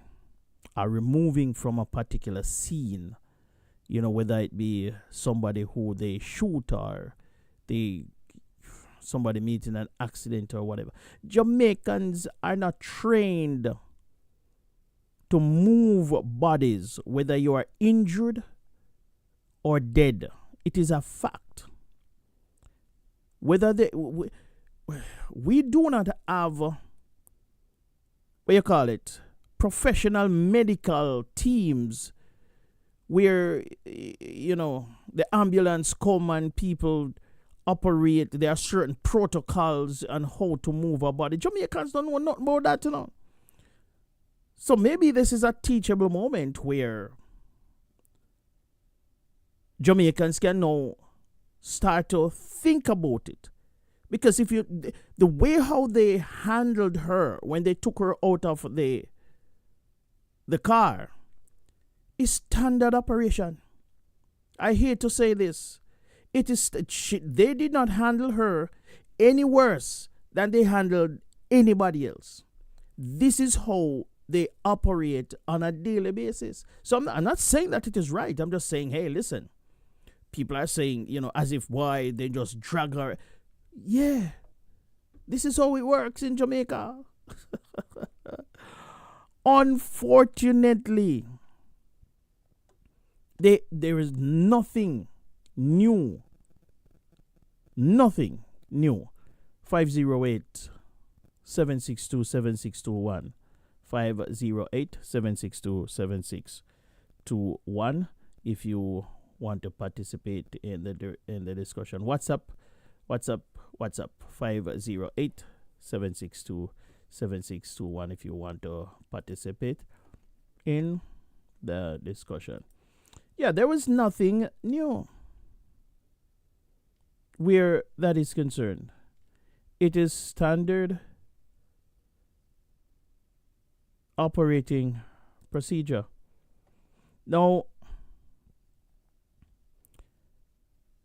are removing from a particular scene, you know, whether it be somebody who they shoot or somebody meeting an accident or whatever. Jamaicans are not trained to move bodies whether you are injured or dead. It is a fact. Whether we do not have, what you call it, professional medical teams where, you know, the ambulance come and people operate. There are certain protocols on how to move a body. Jamaicans don't know nothing about that, you know. So maybe this is a teachable moment where Jamaicans can now start to think about it. Because if you, the way how they handled her when they took her out of the car is standard operation. I hate to say this. It is they did not handle her any worse than they handled anybody else. This is how they operate on a daily basis. So I'm not saying that it is right. I'm just saying, hey, listen. People are saying, you know, as if why they just drag her. Yeah, this is how it works in Jamaica. Unfortunately, there is nothing new. Nothing new. 508-762-7621. 508-762-7621. If you want to participate in the discussion. WhatsApp 508-762-7621 if you want to participate in the discussion. Yeah, there was nothing new where that is concerned. It is standard operating procedure. Now,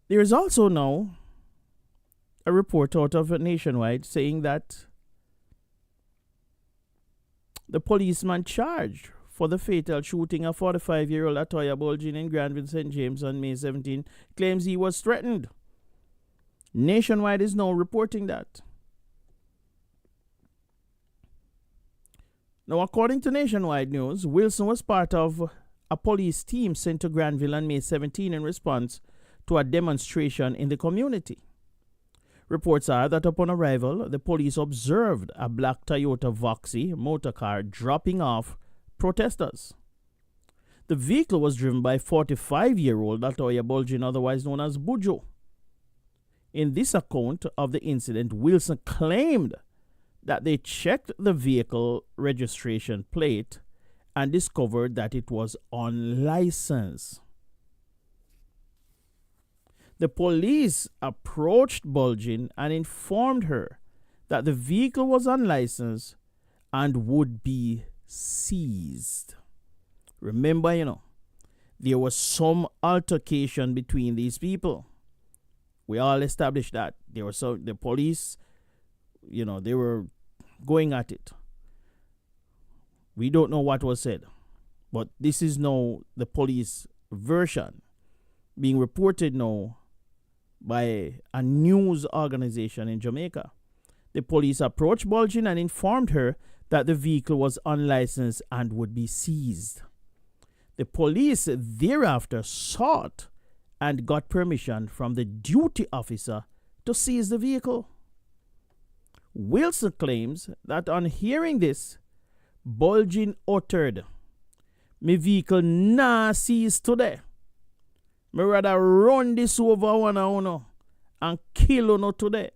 there is also now a report out of Nationwide saying that the policeman charged for the fatal shooting of 45-year-old Atoya Bulgin in Granville St. James on May 17 claims he was threatened. Nationwide is now reporting that. Now, according to Nationwide News, Wilson was part of a police team sent to Granville on May 17 in response to a demonstration in the community. Reports are that upon arrival, the police observed a black Toyota Voxy motorcar dropping off protesters. The vehicle was driven by 45-year-old Atoya Bulgin, otherwise known as Bujo. In this account of the incident, Wilson claimed that they checked the vehicle registration plate and discovered that it was unlicensed. The police approached Bulgin and informed her that the vehicle was unlicensed and would be seized. Remember, you know, there was some altercation between these people. We all established that. The police, you know, they were going at it. We don't know what was said, but this is now the police version being reported now by a news organization in Jamaica. The police approached Bulgin and informed her that the vehicle was unlicensed and would be seized. The police thereafter sought and got permission from the duty officer to seize the vehicle. Wilson claims that on hearing this, Bulgin uttered, "Me vehicle nah seize today. Me rather run this over one on one and kill uno today."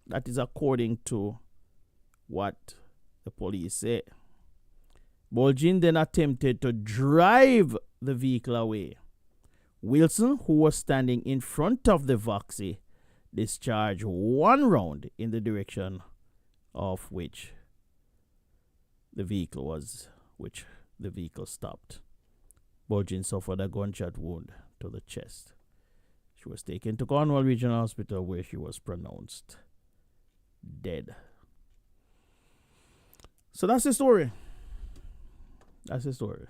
That is according to what the police say. Bulgin then attempted to drive the vehicle away. Wilson, who was standing in front of the Voxy, discharged one round in the direction of which the vehicle stopped. Bulgin suffered a gunshot wound to the chest. She was taken to Cornwall Regional Hospital where she was pronounced dead. So that's the story. That's the story.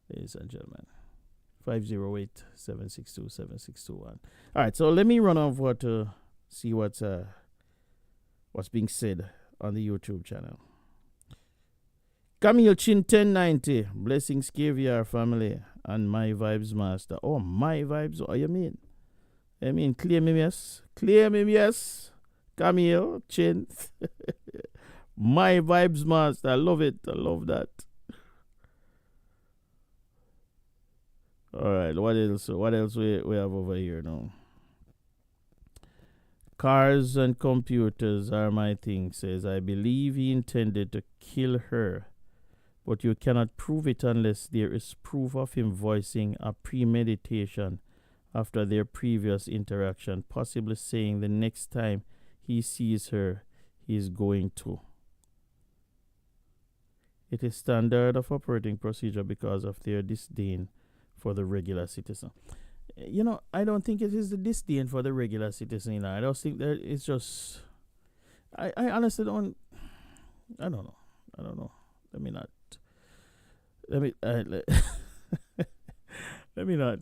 Ladies and gentlemen. 508-762-7621. All right, so let me run over to see what's being said on the YouTube channel. Camille Chin 1090, blessings caviar family and my vibes master. Oh, my vibes, what you mean? I mean, claim him yes. Camille Chin. My vibes master, I love it, I love that. All right, what else we have over here now? Cars and computers are my thing, says, I believe he intended to kill her, but you cannot prove it unless there is proof of him voicing a premeditation after their previous interaction, possibly saying the next time he sees her, he is going to. It is standard of operating procedure because of their disdain for the regular citizen. You know, I don't think it is the disdain for the regular citizen. You know? I don't think that it's just. I honestly don't. I don't know. Let me not. Let me not.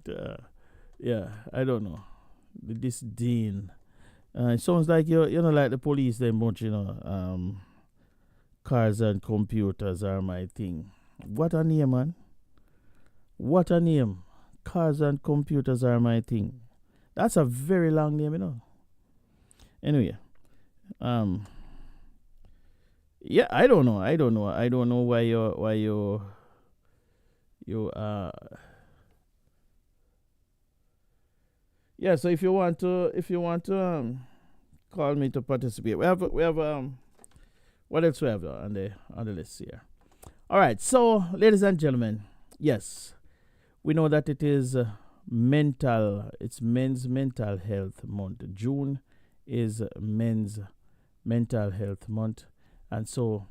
Yeah, I don't know. The disdain. It sounds like you know, like the police. They bunch, you know. Cars and computers are my thing. What a name, man. What a name. Cars and computers are my thing. That's a very long name, you know. Anyway. Yeah, I don't know why you yeah, so if you want to call me to participate. We have what else we have on the list here? All right, so ladies and gentlemen, yes, we know that it is Men's Mental Health Month. June is Men's Mental Health Month, and so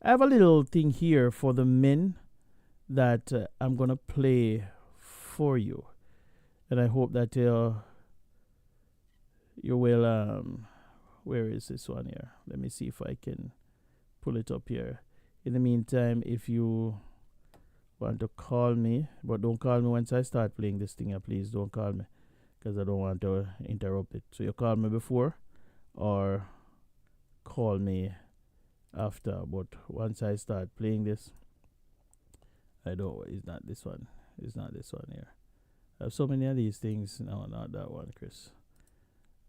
I have a little thing here for the men that I'm gonna play for you, and I hope that you will. Where is this one here? Let me see if I can pull it up here. In the meantime, if you want to call me, but don't call me once I start playing this thing, please don't call me, because I don't want to interrupt it. So you call me before or call me after, but once I start playing this, it's not this one here. I have so many of these things. No, not that one, Chris.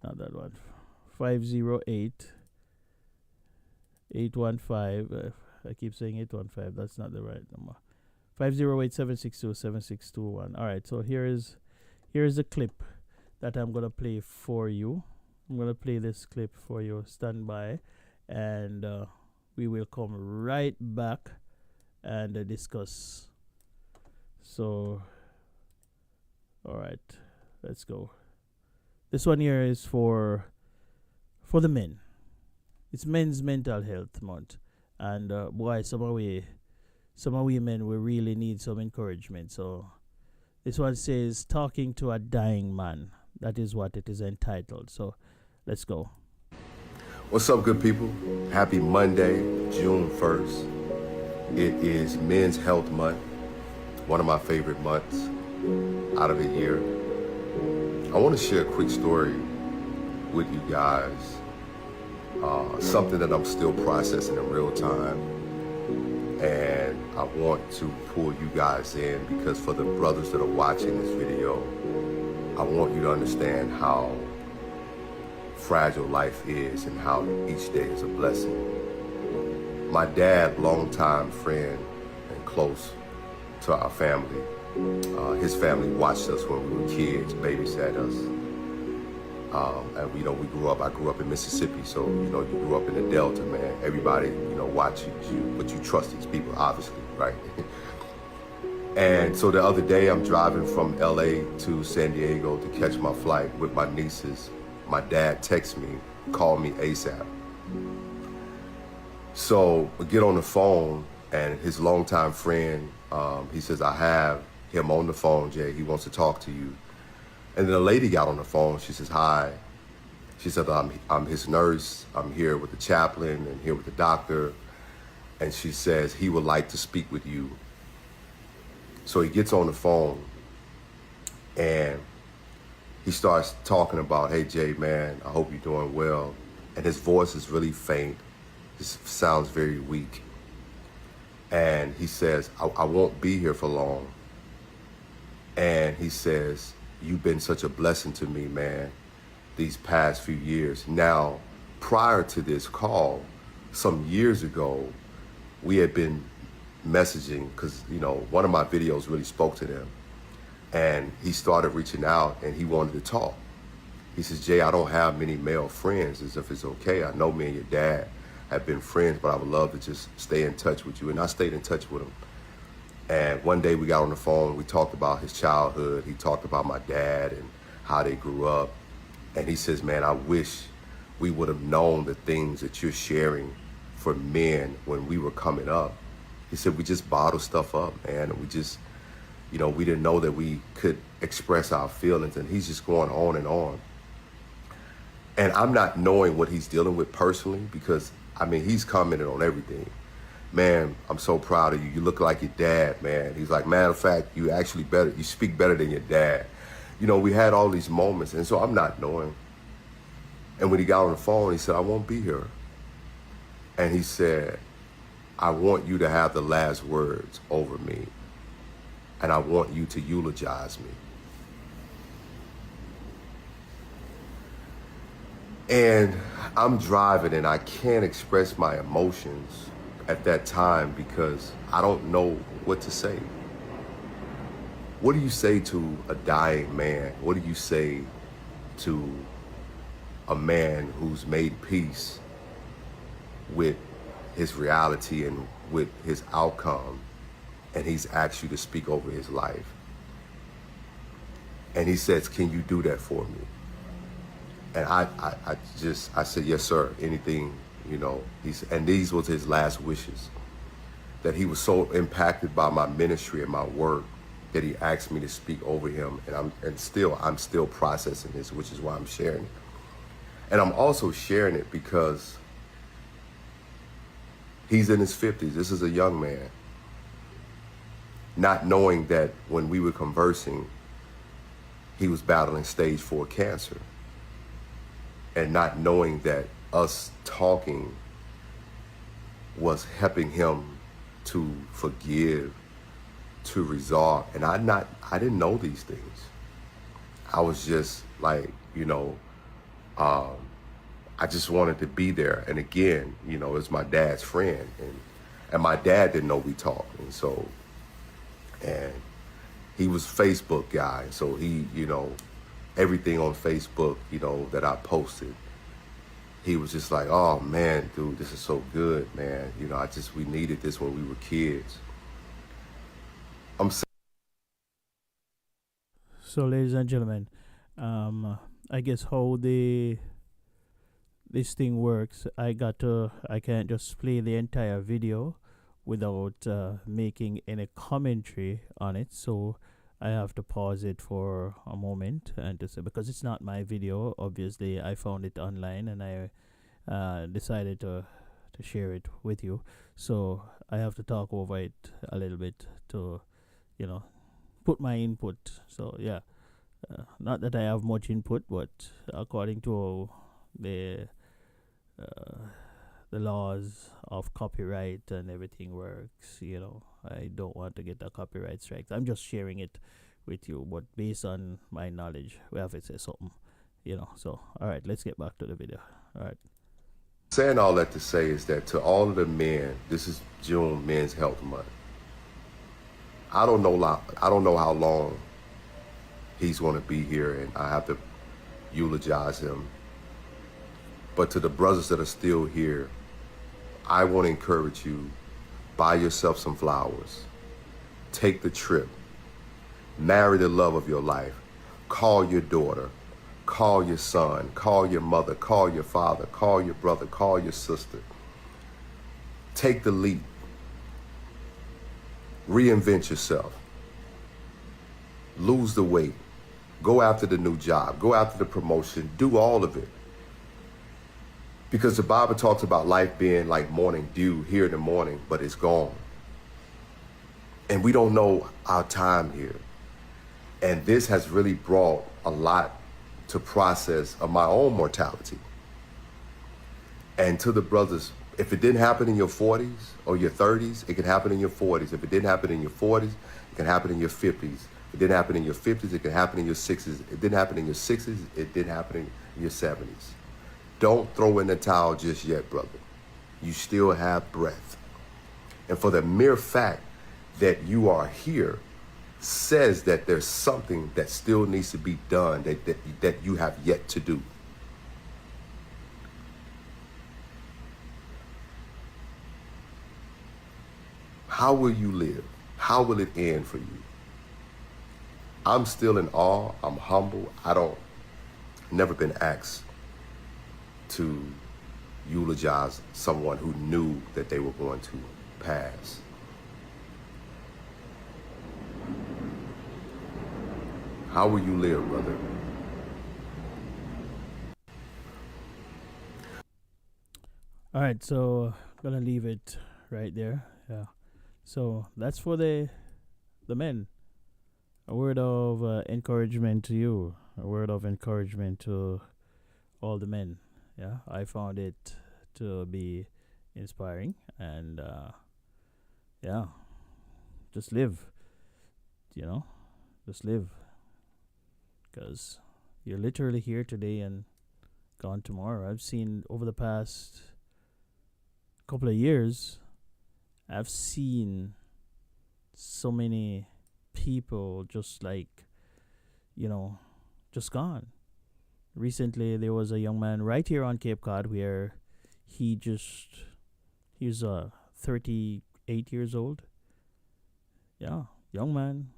Not that one. 508-815. I keep saying 815. That's not the right number. 508-762-7621. All right. So here is a clip that I'm gonna play for you. I'm gonna play this clip for you. Stand by, and we will come right back and discuss. So, all right, let's go. This one here is for the men. It's Men's Mental Health Month, and boy, some of we men, we really need some encouragement. So this one says, talking to a dying man. That is what it is entitled. So let's go. What's up, good people? Happy Monday, June 1st. It is Men's Health Month, one of my favorite months out of the year. I want to share a quick story with you guys. Something that I'm still processing in real time. And I want to pull you guys in because for the brothers that are watching this video, I want you to understand how fragile life is and how each day is a blessing. My dad, longtime friend and close to our family, his family watched us when we were kids, babysat us. And we grew up, I grew up in Mississippi, so, you grew up in the Delta, man. Everybody, watches you, but you trust these people, obviously, right? And so the other day, I'm driving from LA to San Diego to catch my flight with my nieces. My dad texts me, call me ASAP. So we get on the phone, and his longtime friend, he says, I have him on the phone, Jay. He wants to talk to you. And then a lady got on the phone. She says, hi. She said, I'm his nurse. I'm here with the chaplain and here with the doctor. And she says, he would like to speak with you. So he gets on the phone and he starts talking about, hey, Jay, man, I hope you're doing well. And his voice is really faint. It sounds very weak. And he says, I won't be here for long. And he says, you've been such a blessing to me, man, these past few years. Now, prior to this call, some years ago, we had been messaging because, one of my videos really spoke to them. And he started reaching out and he wanted to talk. He says, Jay, I don't have many male friends, as if it's okay. I know me and your dad have been friends, but I would love to just stay in touch with you. And I stayed in touch with him. And one day we got on the phone, we talked about his childhood. He talked about my dad and how they grew up. And he says, man, I wish we would have known the things that you're sharing for men when we were coming up. He said, we just bottled stuff up, man. And we just, we didn't know that we could express our feelings. And he's just going on and on. And I'm not knowing what he's dealing with personally because, he's commented on everything. Man, I'm so proud of you. You look like your dad, man. He's like, matter of fact, you speak better than your dad. We had all these moments, and so I'm not knowing. And when he got on the phone, he said, I won't be here. And he said, I want you to have the last words over me, and I want you to eulogize me. And I'm driving, and I can't express my emotions at that time because I don't know what to say. What do you say to a dying man? What do you say to a man who's made peace with his reality and with his outcome, and he's asked you to speak over his life? And he says, can you do that for me? And I said, yes, sir, anything. And these was his last wishes, that he was so impacted by my ministry and my work that he asked me to speak over him. And I'm still processing this, which is why I'm sharing it. And I'm also sharing it because he's in his 50s. This is a young man. Not knowing that when we were conversing, he was battling stage 4 cancer. And not knowing that us talking was helping him to forgive, to resolve. And I didn't know these things. I was just like, I just wanted to be there. And again, it's my dad's friend, and my dad didn't know we talked. And he was Facebook guy. So he, everything on Facebook, that I posted, he was just like, oh man, dude, this is so good, man. We needed this when we were kids. So, ladies and gentlemen, I guess how this thing works, I can't just play the entire video without making any commentary on it. So I have to pause it for a moment and to say, because it's not my video, obviously I found it online and I decided to share it with you. So I have to talk over it a little bit to, put my input. So yeah, not that I have much input, but according to the the laws of copyright and everything works. I don't want to get a copyright strike. I'm just sharing it with you, but based on my knowledge, we have to say something. So all right, let's get back to the video. All right. Saying all that to say is that to all of the men, this is June Men's Health Month. I don't know how long he's going to be here, and I have to eulogize him. But to the brothers that are still here, I want to encourage you, buy yourself some flowers, take the trip, marry the love of your life, call your daughter, call your son, call your mother, call your father, call your brother, call your sister. Take the leap. Reinvent yourself. Lose the weight. Go after the new job. Go after the promotion. Do all of it. Because the Bible talks about life being like morning dew here in the morning, but it's gone. And we don't know our time here. And this has really brought a lot to process of my own mortality. And to the brothers, if it didn't happen in your 40s or your 30s, it can happen in your 40s. If it didn't happen in your 40s, it can happen in your 50s. If it didn't happen in your 50s, it can happen in your 60s. If it didn't happen in your 60s, it didn't happen in your 70s. Don't throw in the towel just yet, brother. You still have breath. And for the mere fact that you are here says that there's something that still needs to be done that you have yet to do. How will you live? How will it end for you? I'm still in awe. I'm humble. Never been asked to eulogize someone who knew that they were going to pass. How will you live, brother? All right, so I'm gonna leave it right there. Yeah. So that's for the men. A word of encouragement to you. A word of encouragement to all the men. Yeah, I found it to be inspiring, and just live. Just live. Because you're literally here today and gone tomorrow. I've seen over the past couple of years, I've seen so many people just just gone. Recently, there was a young man right here on Cape Cod where he's 38 years old. Yeah, young man,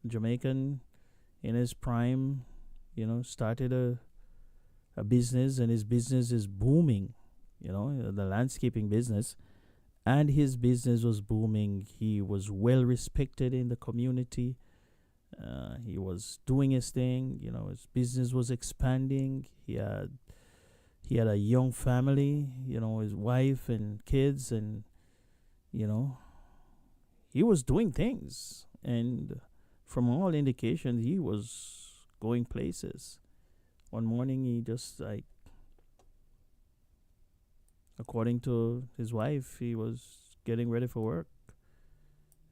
Jamaican, in his prime, started a business, and his business is booming, the landscaping business. And his business was booming. He was well respected in the community. He was doing his thing. His business was expanding. He had a young family. His wife and kids, and he was doing things. And from all indications, he was going places. One morning, he just according to his wife, he was getting ready for work,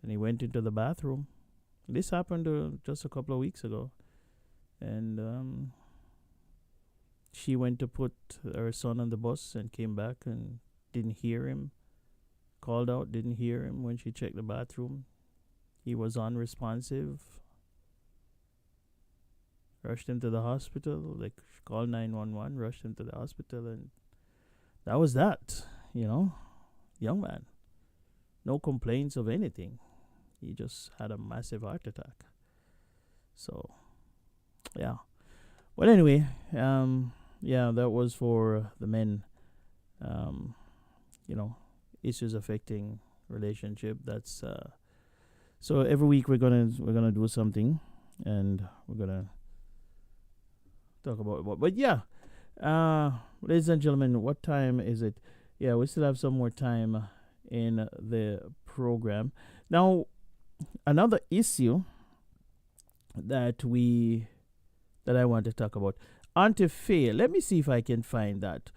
and he went into the bathroom. This happened just a couple of weeks ago, and she went to put her son on the bus and came back and didn't hear him. Called out, didn't hear him. When she checked the bathroom, he was unresponsive. Rushed him to the hospital. Called 911, rushed him to the hospital, and that was that, young man. No complaints of anything. He just had a massive heart attack. So, yeah. Well, anyway, that was for the men. Issues affecting relationship. That's so every week we're gonna do something, and we're gonna talk about what. But yeah. Ladies and gentlemen, what time is it? Yeah, we still have some more time in the program. Now, another issue that I want to talk about. Auntie Faye, let me see if I can find that.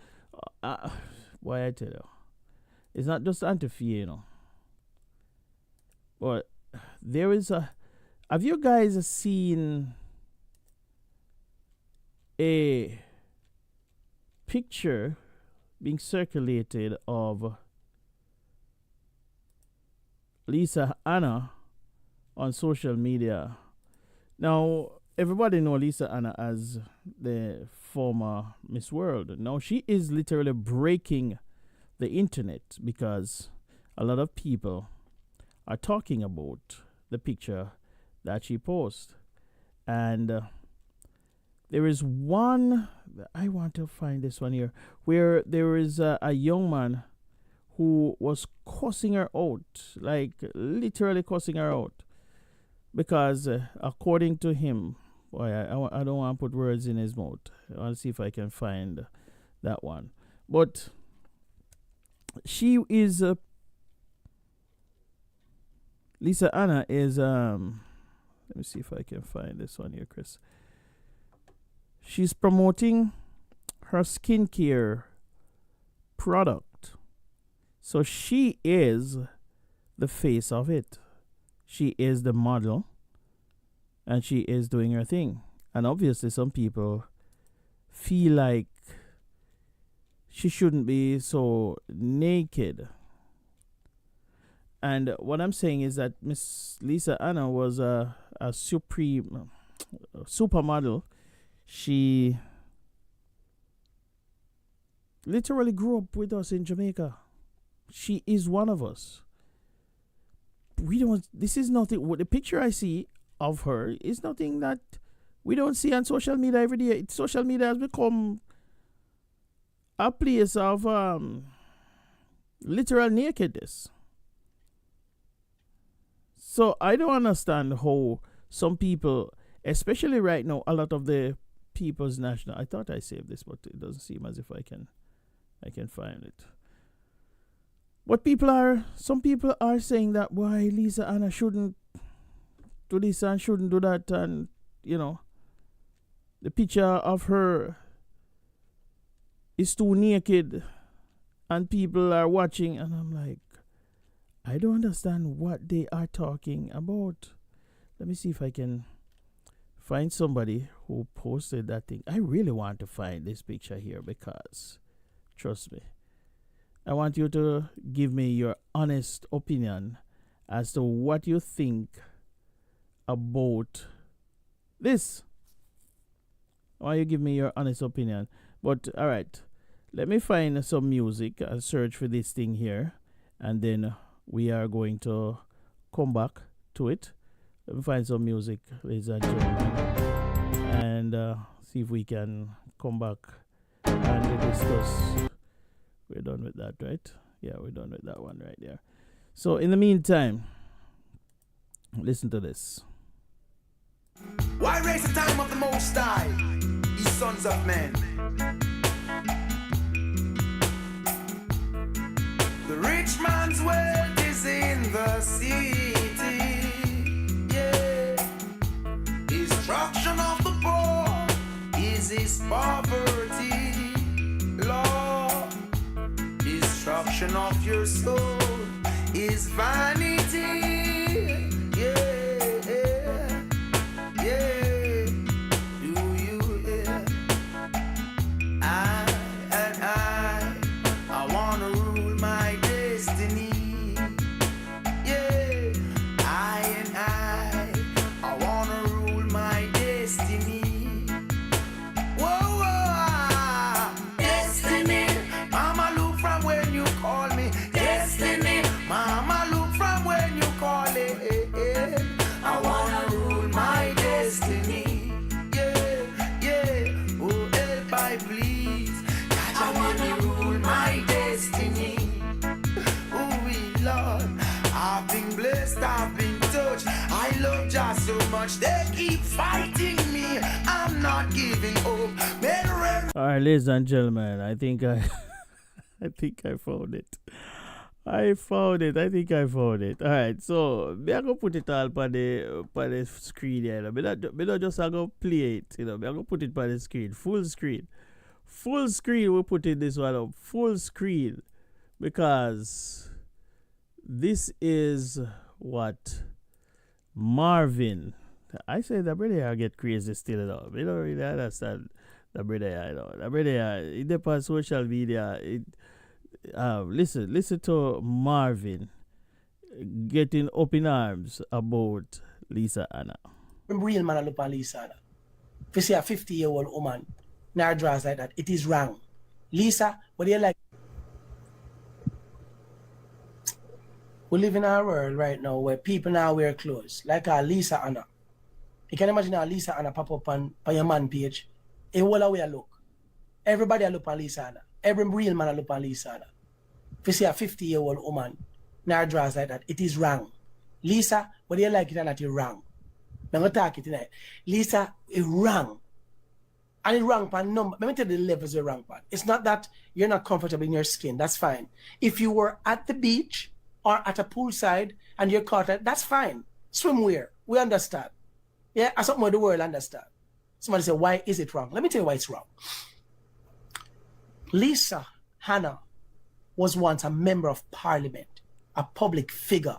Why I tell you, It's not just Antifee, you know. But there is a. Have you guys seen a picture being circulated of Lisa Anna on social media? Now, everybody know Lisa Anna as the former Miss World. Now, she is literally breaking the internet because a lot of people are talking about the picture that she posted. And there is one, I want to find this one here, where there is a young man who was cussing her out, like literally cussing her out. Because according to him, boy, I don't want to put words in his mouth. I want to see if I can find that one. But she is, Lisa Anna is, let me see if I can find this one here, Chris. She's promoting her skincare product. So she is the face of it. She is the model. And she is doing her thing. And obviously some people feel like she shouldn't be so naked. And what I'm saying is that Miss Lisa Anna was a supermodel. She literally grew up with us in Jamaica. She is one of us. This is nothing, the picture I see of her is nothing that we don't see on social media every day. Social media has become a place of literal nakedness. So I don't understand how some people, especially right now, a lot of the People's National, I thought I saved this, but it doesn't seem as if I can find it. But some people are saying that why Lisa Anna shouldn't do this and shouldn't do that, and you know, the picture of her is too naked and people are watching, and I'm like, I don't understand what they are talking about. Let me see if I can find somebody who posted that thing. I really want to find this picture here because, trust me, I want you to give me your honest opinion as to what you think about this. I want you to give me your honest opinion. But, all right, let me find some music and search for this thing here, and then we are going to come back to it. Let me find some music, ladies and gentlemen, and see if we can come back and discuss. We're done with that, right? Yeah, we're done with that one right there. So, in the meantime, listen to this. Why raise the time of the Most High, ye sons of men? The rich man's wealth is in the city, yeah. Destruction of the poor is his poverty, Lord. Destruction of your soul is vanity, yeah, yeah. Do you hear? I wanna rule my destiny, yeah. I wanna rule my destiny. Whoa, whoa, destiny. Mama, look from when you call me. Destiny. Mama, look from when you call it. I wanna rule my destiny, yeah, yeah. Oh, help I please. I wanna rule my destiny. Oh, Lord, I've been blessed, I've been touched. I love just so much. They keep fighting me. I'm not giving up. All right, ladies and gentlemen, I think I found it. I found it. All right, so me I go put it all on the screen here. Me not just I go play it, you know. Me I go put it on the screen, full screen. We put in this one up, full screen, because this is what Marvin. I say the brother I get crazy still though. You don't really understand the brother I know. The brother it depends on social media. Listen to Marvin getting up in arms about Lisa Anna. Real man look at Lisa Anna. If you see a 50-year-old woman, now draws like that, it is wrong. Lisa, what do you like? We live in a world right now where people now wear clothes like Lisa Anna. You can imagine how Lisa Anna pop up on your man page. It will way I look. Everybody look at Lisa Anna. Every real man look at Lisa Anna. If you see a 50-year-old woman now draws like that, it is wrong. Lisa, what do you like it and that you're wrong? I'm going to talk it tonight. Lisa, it's wrong. And it's wrong pan number. Let me tell you the levels are wrong pan. It's not that you're not comfortable in your skin. That's fine. If you were at the beach or at a poolside and you're caught, that's fine. Swimwear. We understand. Yeah, as something the world understand. Somebody say, why is it wrong? Let me tell you why it's wrong. Lisa Hannah was once a member of parliament, a public figure,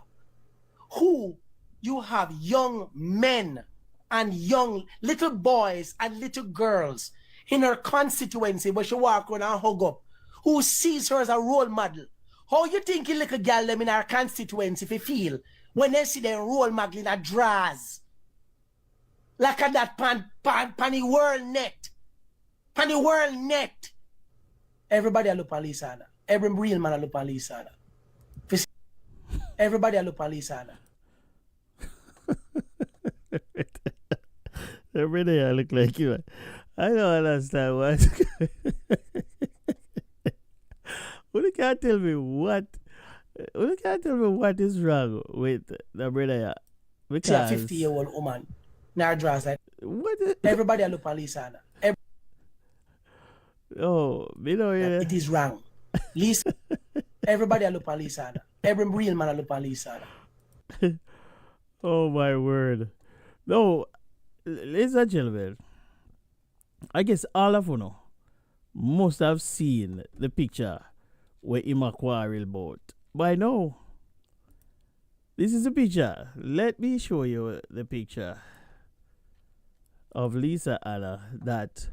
who you have young men and young little boys and little girls in her constituency where she walk around and hug up, who sees her as a role model. How you think you little girl them in our constituency if you feel when they see them role model in a draws? Like at that pan the world net. Pan the world net. Everybody look at Lisa Anna. Every real man look at Lisa Anna. Everybody look at Lisa Anna. Every day I look like you. I don't understand what. You can't tell me what. You can't tell me what is wrong with the brother. Because see a 50-year-old woman now draws like what? Everybody look at Lisa Anna. Oh, you know, yeah. It is wrong. Lisa, everybody look at Lisa Anna. Every real man look at Lisa Anna. Oh my word. No, ladies and gentlemen, I guess all of you know must have seen the picture where Ima quarrel about. But no, this is the picture. Let me show you the picture of Lisa Anna that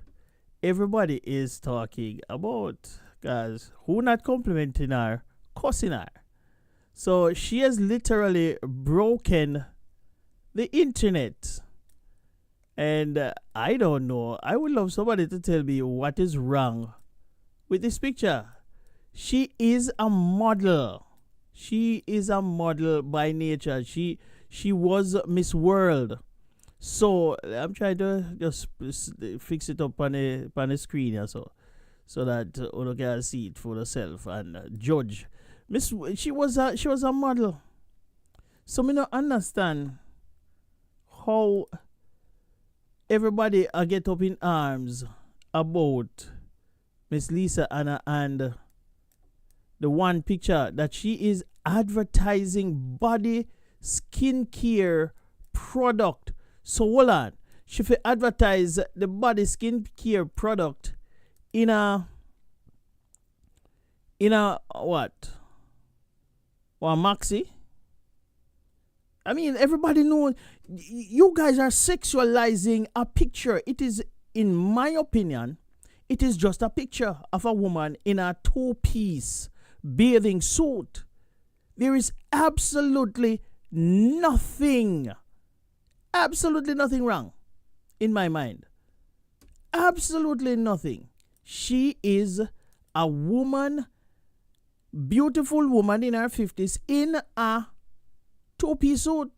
everybody is talking about. Because who not complimenting her, cussing her. So she has literally broken the internet. And I don't know. I would love somebody to tell me what is wrong with this picture. She is a model. She is a model by nature. She was Miss World. So I'm trying to just fix it up on the screen here so that you can see it for yourself and judge. She was a model. So me don't understand how everybody get up in arms about Miss Lisa Anna and the one picture that she is advertising body skincare product. So hold on. She fi advertise the body skincare product in a what? Or maxi? I mean, everybody knows you guys are sexualizing a picture. It is, in my opinion, it is just a picture of a woman in a two-piece bathing suit. There is absolutely nothing wrong in my mind. Absolutely nothing. She is a woman, beautiful woman in her 50s in a two-piece suit.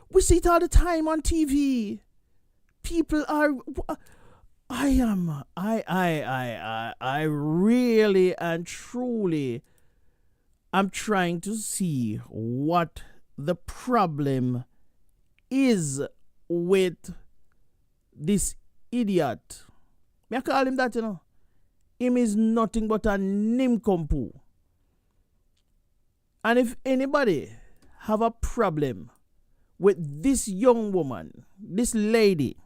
We see it all the time on TV. People are. I really and truly am trying to see what the problem is with this idiot. I call him that, you know. Him is nothing but a nincompoop. And if anybody have a problem with this young woman, this lady,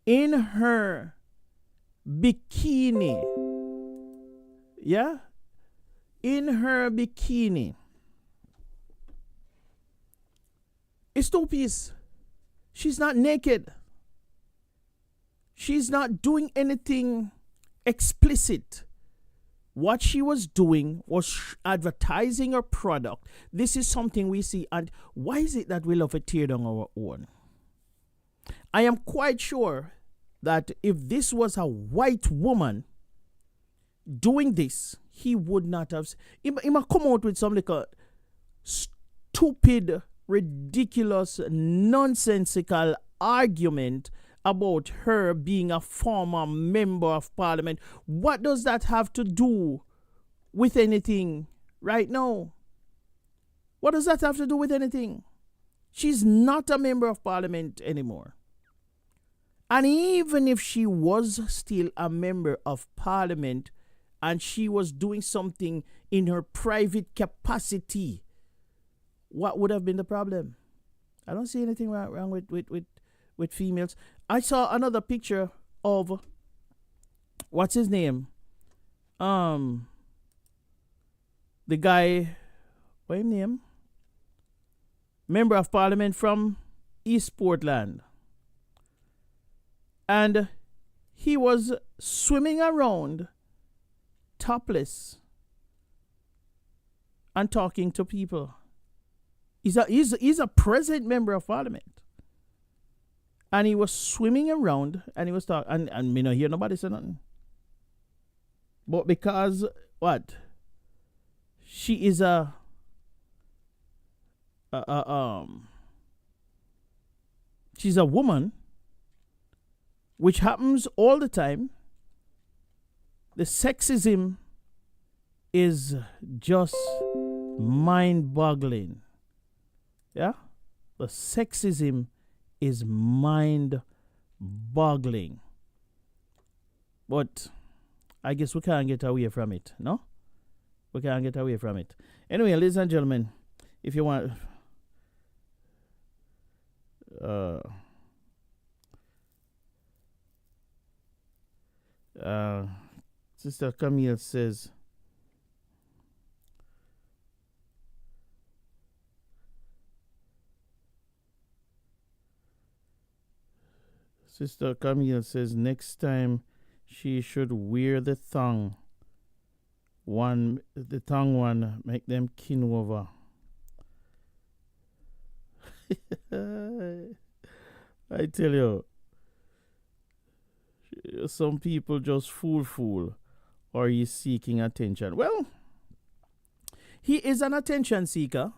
in her bikini, yeah, in her bikini. It's two-piece. She's not naked. She's not doing anything explicit. What she was doing was advertising her product. This is something we see. And why is it that we love to tear down our own? I am quite sure that if this was a white woman doing this, he would not have. He might come out with some like a stupid, ridiculous, nonsensical argument about her being a former member of parliament. What does that have to do with anything right now? What does that have to do with anything? She's not a member of parliament anymore. And even if she was still a member of parliament and she was doing something in her private capacity, what would have been the problem? I don't see anything wrong with females. I saw another picture of, what's his name? The guy, what's his name? Member of parliament from East Portland. And he was swimming around topless and talking to people. He's a present member of parliament. And he was swimming around and he was talking, and me not hear nobody say nothing. But because what? She is she's a woman, which happens all the time. The sexism is just mind-boggling. Yeah? The sexism is mind-boggling. But I guess we can't get away from it, no? We can't get away from it. Anyway, ladies and gentlemen, if you want... Sister Camille says... Sister Camille says next time she should wear the thong. The thong one, make them kin over. I tell you, some people just fool, or he's seeking attention. Well, he is an attention seeker.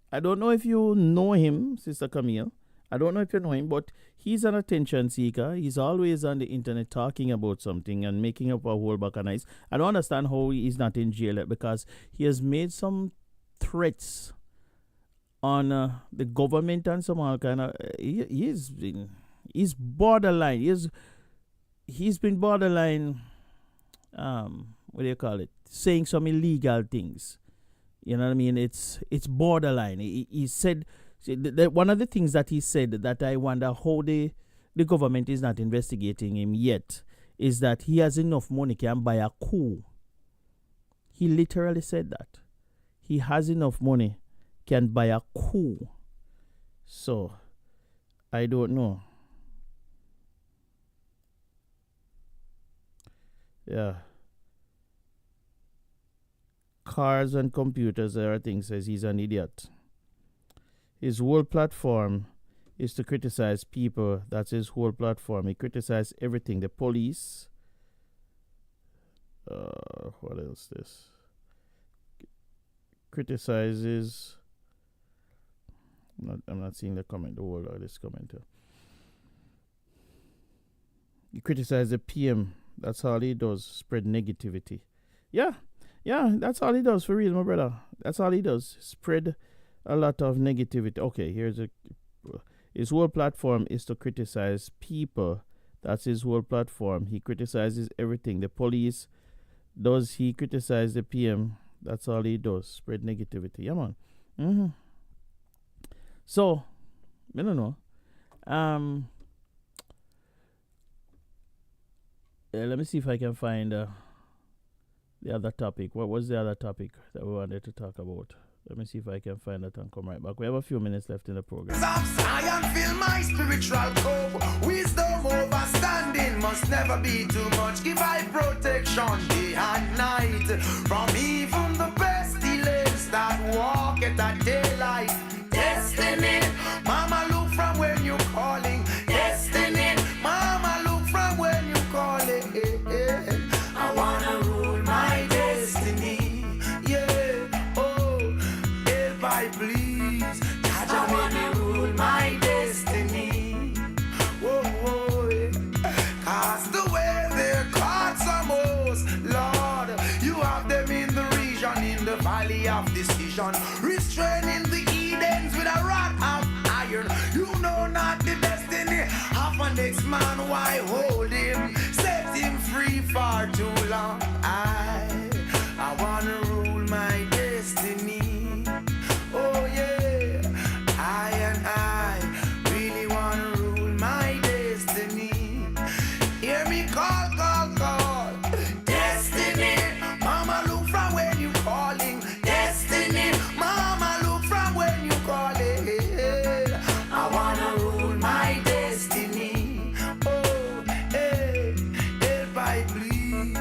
I don't know if you know him, Sister Camille. I don't know if you know him, but he's an attention seeker. He's always on the internet talking about something and making up a whole buck of nice. I don't understand how he's not in jail yet, because he has made some threats on the government and some all kind of... He's borderline. He's been borderline, what do you call it? Saying some illegal things. You know what I mean? It's borderline. He said... one of the things that he said that I wonder how the government is not investigating him yet is that he has enough money can buy a coup. He literally said that. He has enough money can buy a coup. So, I don't know. Yeah. Cars and computers, there are things, says he's an idiot. His whole platform is to criticize people. That's his whole platform. He criticizes everything. The police. What else this? Criticizes. I'm not seeing the comment. The whole of this comment here. He criticizes the PM. That's all he does. Spread negativity. Yeah, that's all he does, for real, my brother. That's all he does. Spread a lot of negativity. Okay, his whole platform is to criticize people. That's his whole platform. He criticizes everything. The police, does he criticize the PM? That's all he does. Spread negativity. Yeah, man. So, I don't know. Let me see if I can find the the other topic. What was the other topic that we wanted to talk about? Let me see if I can find it and come right back. We have a few minutes left in the program. I feel my spiritual cope. Wisdom overstanding must never be too much. Give I protection day and night from even the pestilence that walk at that daylight. Destiny, Mama, look from when you're calling. Destiny, Mama, look from when you're calling. I wanna rule my destiny. Yeah, oh, if I please, Jaja make me rule my destiny. Whoa, whoa, yeah. Cast away their cards most, Lord. You have them in the region, in the valley of decision, restraining the Edens with a rod of iron. You know not the destiny of a next man, why hold him? Set him free for too long. I wanna rule my destiny. Oh yeah, I really wanna rule my destiny. Hear me call, call, call. Destiny, Mama, look from when you calling. Destiny, Mama, look from when you calling. I wanna rule my destiny. Oh, hey, help I please.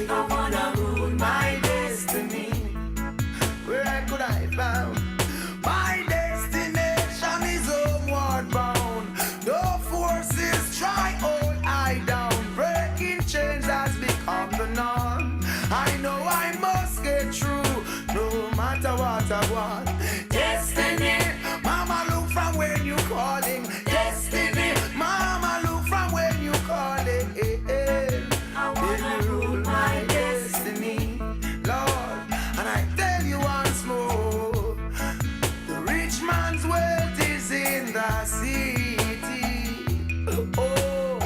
I wanna rule my destiny. Where could I found? My destination is homeward bound. No forces try hold I down. Breaking chains has become the norm. I know I must get through, no matter what I want. Destiny, Mama, look from when you calling. Destiny, Mama, look from when you calling. I wanna rule my destiny, Lord. And I tell you once more, the rich man's wealth is in the city. Oh,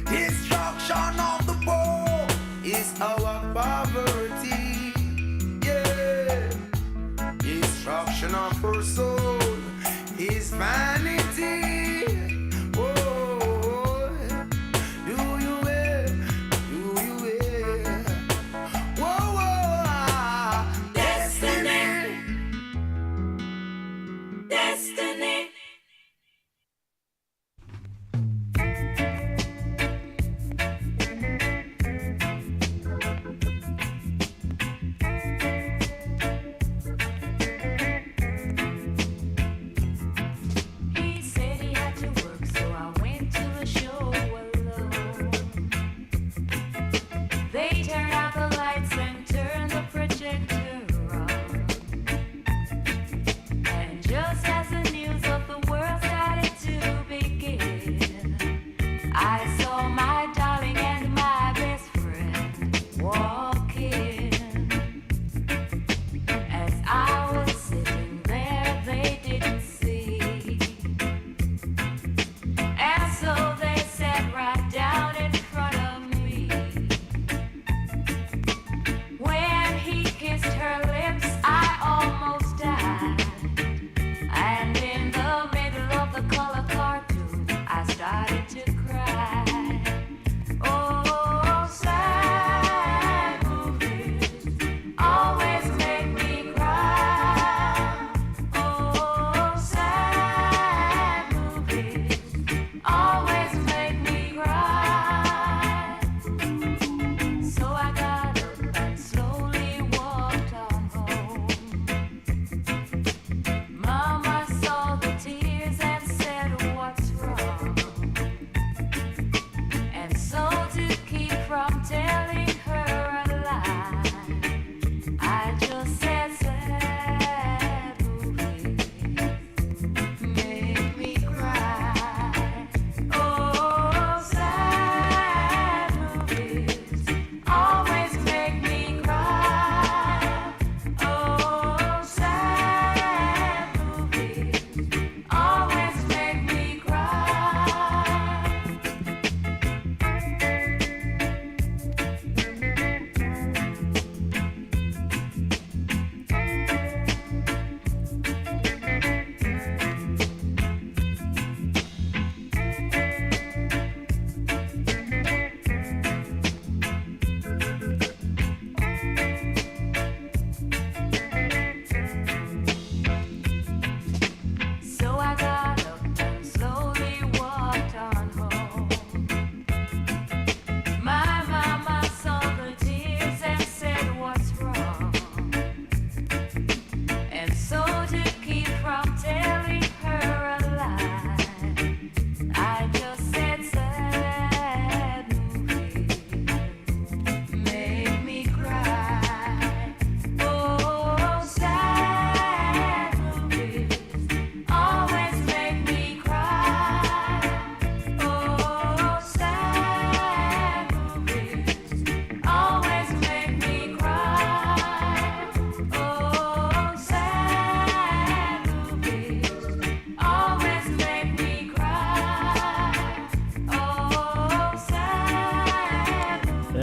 destruction of the poor is our poverty. Yeah, destruction of her soul is vanity. Oh, do you wear? Do you wear? Whoa, whoa, destiny, destiny.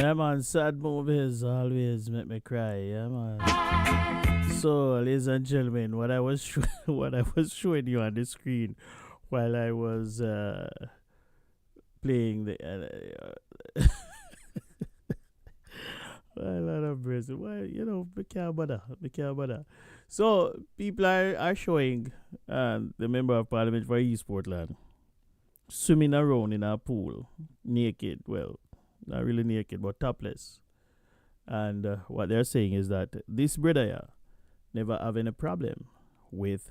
Yeah, man, sad movies always make me cry. Yeah, man. So, ladies and gentlemen, what I was what I was showing you on the screen while I was playing the. Well, Lord of mercy. Well, we can't bother. We can't bother. So, people are showing the member of parliament for East Portland swimming around in a pool, naked. Well, not really naked, but topless. And what they're saying is that this brother here never have any problem with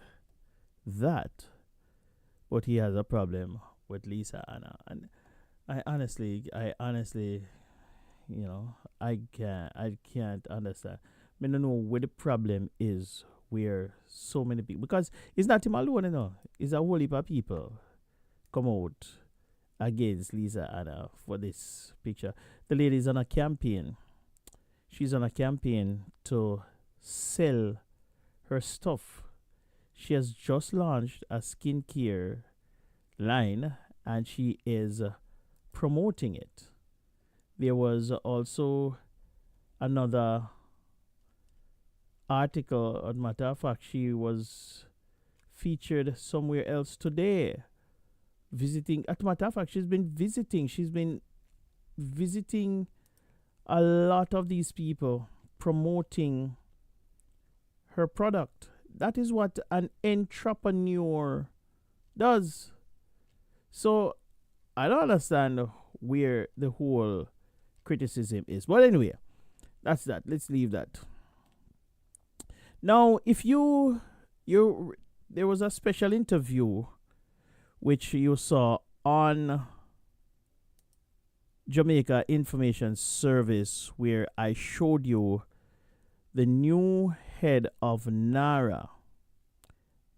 that, but he has a problem with Lisa Anna. And I honestly, I can't understand. I don't know where the problem is, where so many people, because it's not him alone, it's a whole heap of people come out against Lisa Anna for this picture. The lady is on a campaign. She's on a campaign to sell her stuff. She has just launched a skincare line and she is promoting it. There was also another article, as a matter of fact, she was featured somewhere else today. Visiting, as a matter of fact, she's been visiting a lot of these people, promoting her product. That is what an entrepreneur does. So I don't understand where the whole criticism is. But anyway, that's that. Let's leave that. Now, if there was a special interview which you saw on Jamaica Information Service, where I showed you the new head of NARA,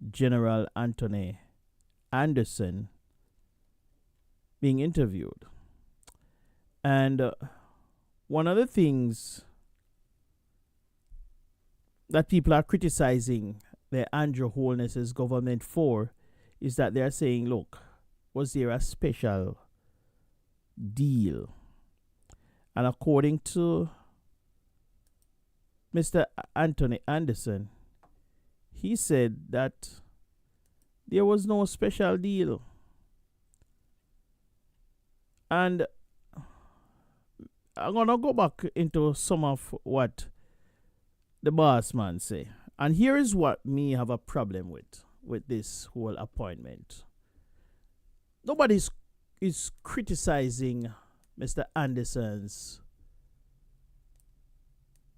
General Anthony Anderson, being interviewed. And one of the things that people are criticizing the Andrew Holness's government for is that they're saying, look, was there a special deal? And according to Mr. Anthony Anderson, he said that there was no special deal. And I'm going to go back into some of what the boss man say. And here is what me have a problem with this whole appointment. Nobody is criticizing Mr. Anderson's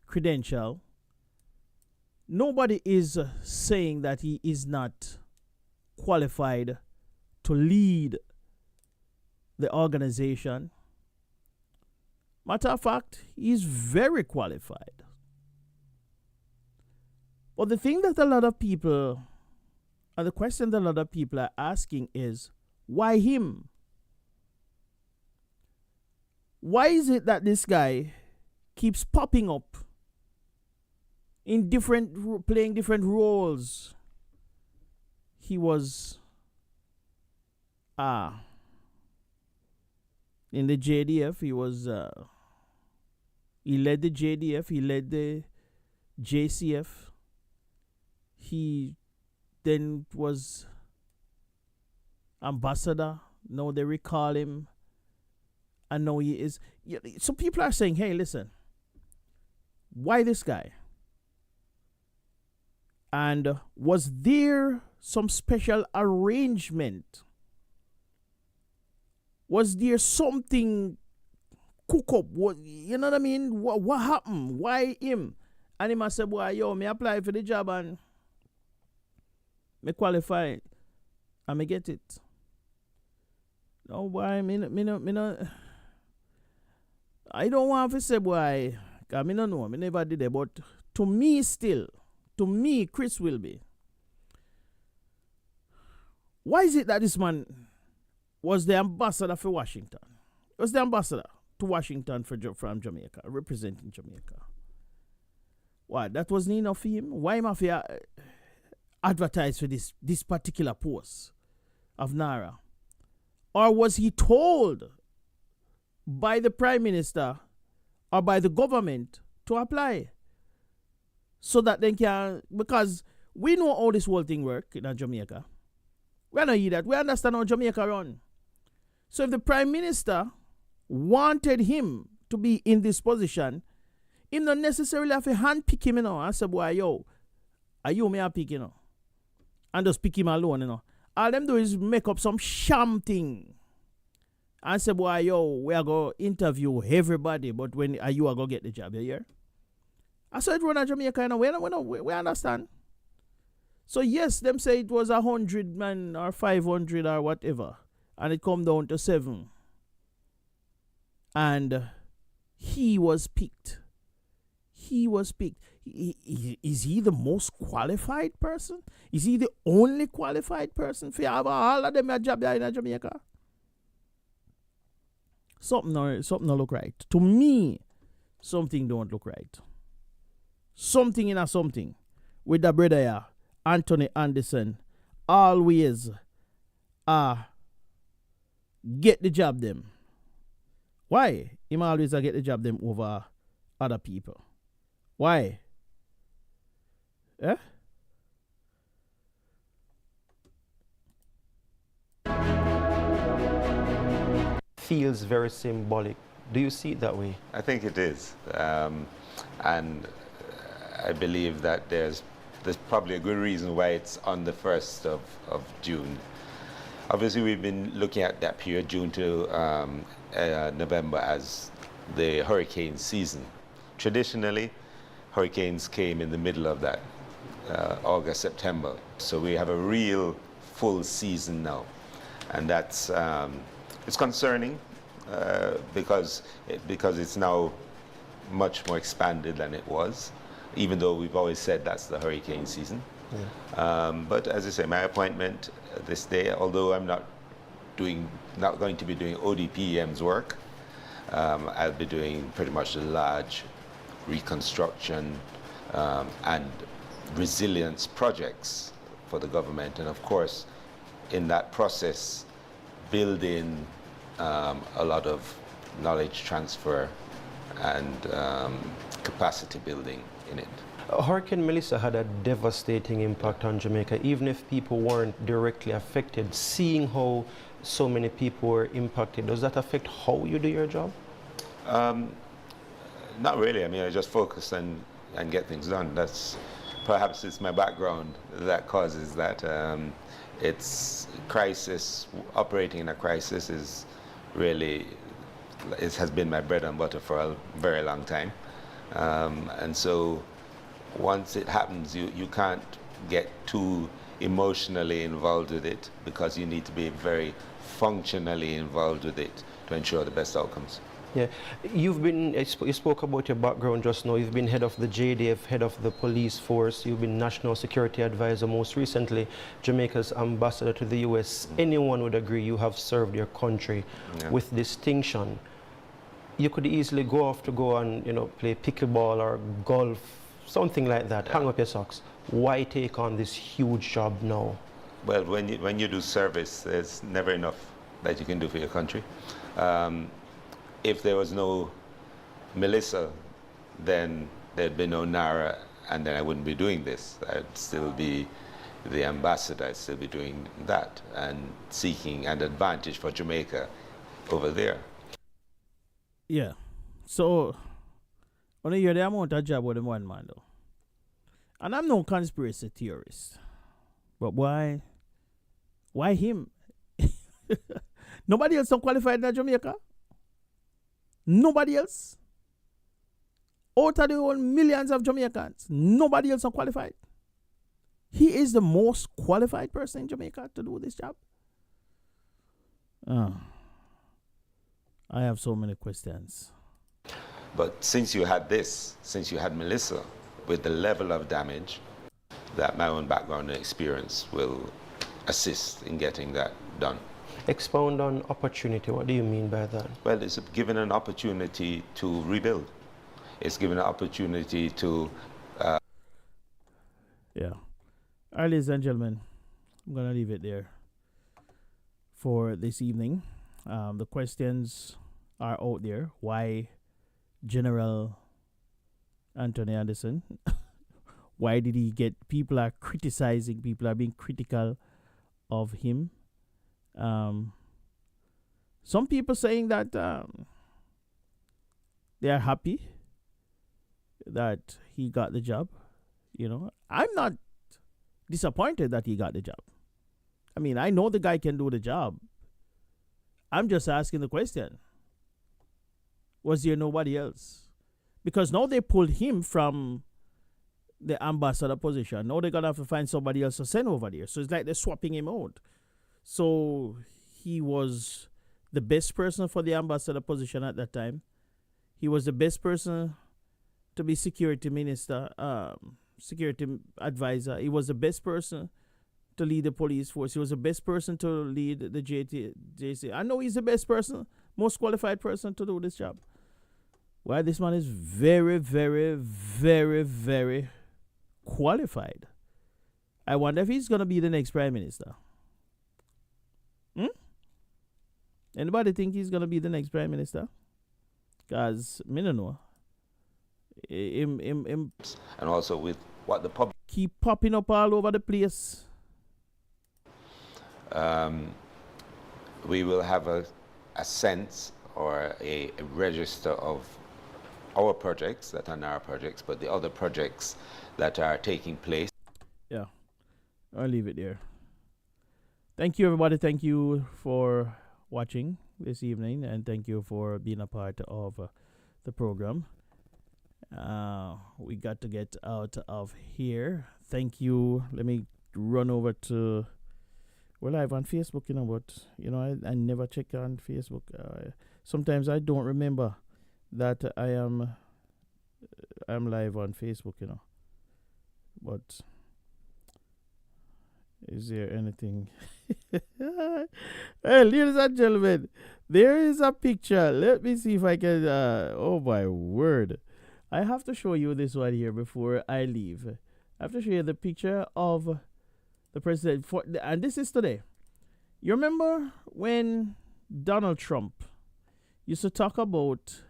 credential. Nobody is saying that he is not qualified to lead the organization. Matter of fact, he's very qualified. But the thing that a lot of people, and the question that a lot of people are asking is, why him? Why is it that this guy keeps popping up in playing different roles? He was in the JDF. He led the JDF. He led the JCF. He then was ambassador. Now they recall him. And now he is. So people are saying, hey, listen, why this guy? And was there some special arrangement? Was there something cook up? You know what I mean? What happened? Why him? And he must say, boy, yo, me apply for the job and me qualify and me get it. No, boy, me no. I don't want to say, boy, because I don't know. I never did it. But to me, Chris Wilby, why is it that this man was the ambassador for Washington? Was the ambassador to Washington from Jamaica, representing Jamaica? What, that wasn't enough for him? Why am I advertise for this particular post of NARA? Or was he told by the Prime Minister or by the government to apply. So that they can, because we know how this whole thing works in Jamaica. We don't hear that. We understand how Jamaica run. So if the Prime Minister wanted him to be in this position, he not necessarily have to handpick him, and say, boy, yo, are you me a pick, and just pick him alone, All them do is make up some sham thing and say, boy, yo, we are going to interview everybody, but when are you going to get the job, you hear? I saw it run in Jamaica, we understand. So yes, them say it was 100 man or 500 or whatever, and it come down to 7. And he was picked. He was picked. Is he the most qualified person? Is he the only qualified person for have all of them a job there in Jamaica? Something don't look right. To me, something don't look right. Something in a something with the brother here, Anthony Anderson, always get the job them. Why? Him always get the job them over other people. Why? Eh? Feels very symbolic. Do you see it that way? I think it is. And I believe that there's probably a good reason why it's on the 1st of June. Obviously, we've been looking at that period, June to November, as the hurricane season. Traditionally, hurricanes came in the middle of that, August, September. So we have a real full season now. And that's, it's concerning because it's now much more expanded than it was, even though we've always said that's the hurricane season. Yeah. But as I say, my appointment this day, although I'm not going to be doing ODPEM's work, I'll be doing pretty much the large reconstruction and resilience projects for the government, and of course, in that process, building a lot of knowledge transfer and capacity building in it. Hurricane Melissa had a devastating impact on Jamaica, even if people weren't directly affected. Seeing how so many people were impacted, does that affect how you do your job? Not really. I mean, I just focus and get things done. Perhaps it's my background that causes that. It's crisis, operating in a crisis is really, it has been my bread and butter for a very long time. And so once it happens, you can't get too emotionally involved with it, because you need to be very functionally involved with it to ensure the best outcomes. Yeah, you spoke about your background just now. You've been head of the JDF, head of the police force. You've been national security advisor, most recently Jamaica's ambassador to the US. Anyone would agree you have served your country with distinction. You could easily go off to go and play pickleball or golf, something like that. Hang up your socks. Why take on this huge job now? Well, when you do service, there's never enough that you can do for your country. If there was no Melissa, then there'd be no Nara, and then I wouldn't be doing this. I'd still be the ambassador. I'd still be doing that and seeking an advantage for Jamaica over there. Yeah. So, when you hear the amount of job with them one man though, and I'm no conspiracy theorist, but why him? Nobody else is qualified in Jamaica. Nobody else. Out of the whole millions of Jamaicans, nobody else is qualified. He is the most qualified person in Jamaica to do this job. I have so many questions. But since you had Melissa, with the level of damage, that my own background and experience will assist in getting that done. Expound on opportunity. What do you mean by that? Well, it's given an opportunity to rebuild. It's given an opportunity to... Yeah. All right, ladies and gentlemen, I'm going to leave it there for this evening. The questions are out there. Why General Anthony Anderson. Why did he get, people are criticizing, people are being critical of him. Some people saying that they are happy that he got the job. You know, I'm not disappointed that he got the job. I mean, I know the guy can do the job. I'm just asking the question. Was there nobody else? Because now they pulled him from the ambassador position. Now they're going to have to find somebody else to send over there. So it's like they're swapping him out. So he was the best person for the ambassador position at that time. He was the best person to be security minister, security advisor. He was the best person to lead the police force. He was the best person to lead the JC. I know he's the best person, most qualified person to do this job. Why this man is very, very, very, very qualified. I wonder if he's going to be the next prime minister. Anybody think he's going to be the next prime minister? Because, me don't know. And also with what the public keep popping up all over the place. We will have a sense or a register of our projects that are NARA projects, but the other projects that are taking place. Yeah, I'll leave it there. Thank you, everybody. Thank you for watching this evening, and thank you for being a part of the program. We got to get out of here. Thank you. Let me run over to, we're live on Facebook, you know, but you know, I never check on Facebook. Sometimes I don't remember that I'm live on Facebook, you know. But is there anything? Hey, ladies and gentlemen, there is a picture. Let me see if I can. Oh my word! I have to show you this one here before I leave. I have to show you the picture of the president, and this is today. You remember when Donald Trump used to talk about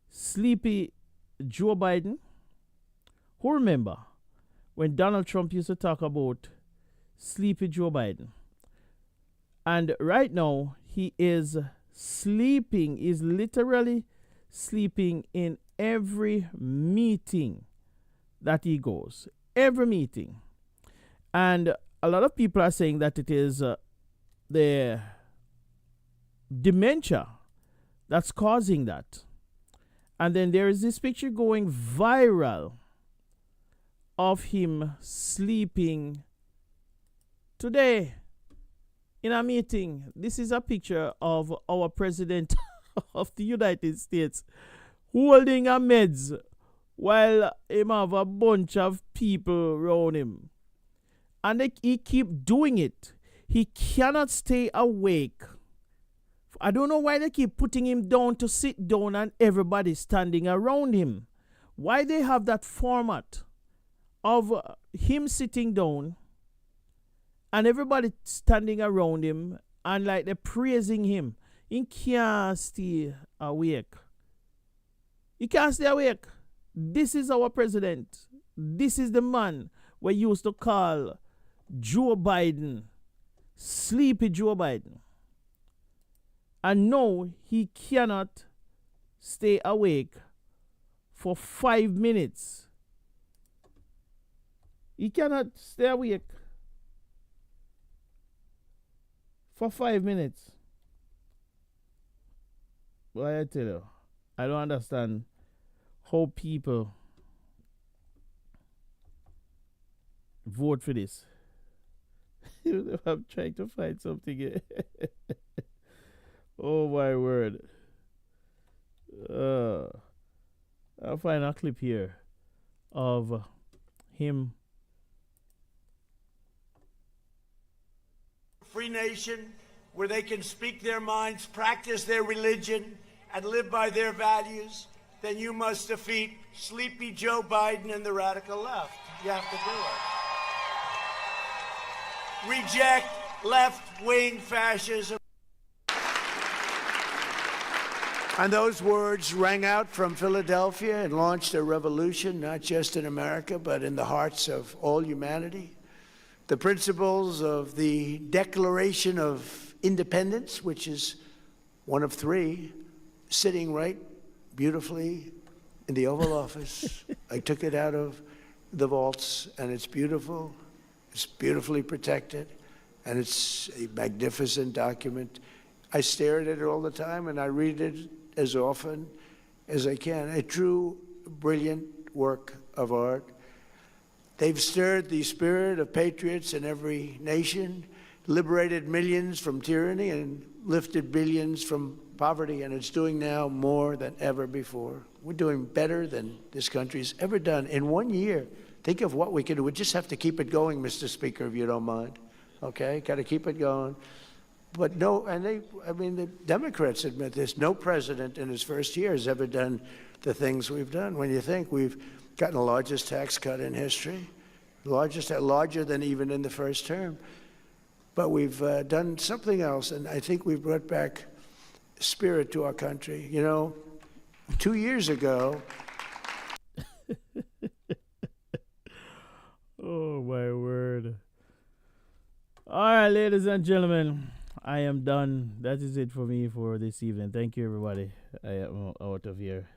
sleepy Joe Biden? Who remember when Donald Trump used to talk about sleepy Joe Biden? And right now, he is sleeping, is literally sleeping in every meeting that he goes. Every meeting. And a lot of people are saying that it is the dementia that's causing that. And then there is this picture going viral of him sleeping today in a meeting. This is a picture of our president of the United States holding a meds while him have a bunch of people around him. And he keep doing it. He cannot stay awake. I don't know why they keep putting him down to sit down and everybody standing around him. Why they have that format of him sitting down and everybody standing around him and like they're praising him. He can't stay awake. He can't stay awake. This is our president. This is the man we used to call Joe Biden, sleepy Joe Biden. And now he cannot stay awake for 5 minutes. He cannot stay awake for 5 minutes. Well, I tell you, I don't understand how people vote for this. I'm trying to find something here. Oh my word. I'll find a clip here of him. Free nation where they can speak their minds, practice their religion, and live by their values, then you must defeat sleepy Joe Biden and the radical left. You have to do it. Reject left-wing fascism. And those words rang out from Philadelphia and launched a revolution, not just in America, but in the hearts of all humanity. The principles of the Declaration of Independence, which is one of three, sitting right beautifully in the Oval Office. I took it out of the vaults, and it's beautiful. It's beautifully protected, and it's a magnificent document. I stare at it all the time, and I read it as often as I can. A true, brilliant work of art. They've stirred the spirit of patriots in every nation, liberated millions from tyranny, and lifted billions from poverty, and it's doing now more than ever before. We're doing better than this country's ever done in 1 year. Think of what we can do. We just have to keep it going, Mr. Speaker, if you don't mind. Okay, got to keep it going. But no, and the Democrats admit this. No president in his first year has ever done the things we've done. When you think we've gotten the largest tax cut in history, larger than even in the first term. But we've done something else, and I think we've brought back spirit to our country. You know, 2 years ago. Oh, my word. All right, ladies and gentlemen, I am done. That is it for me for this evening. Thank you, everybody. I am out of here.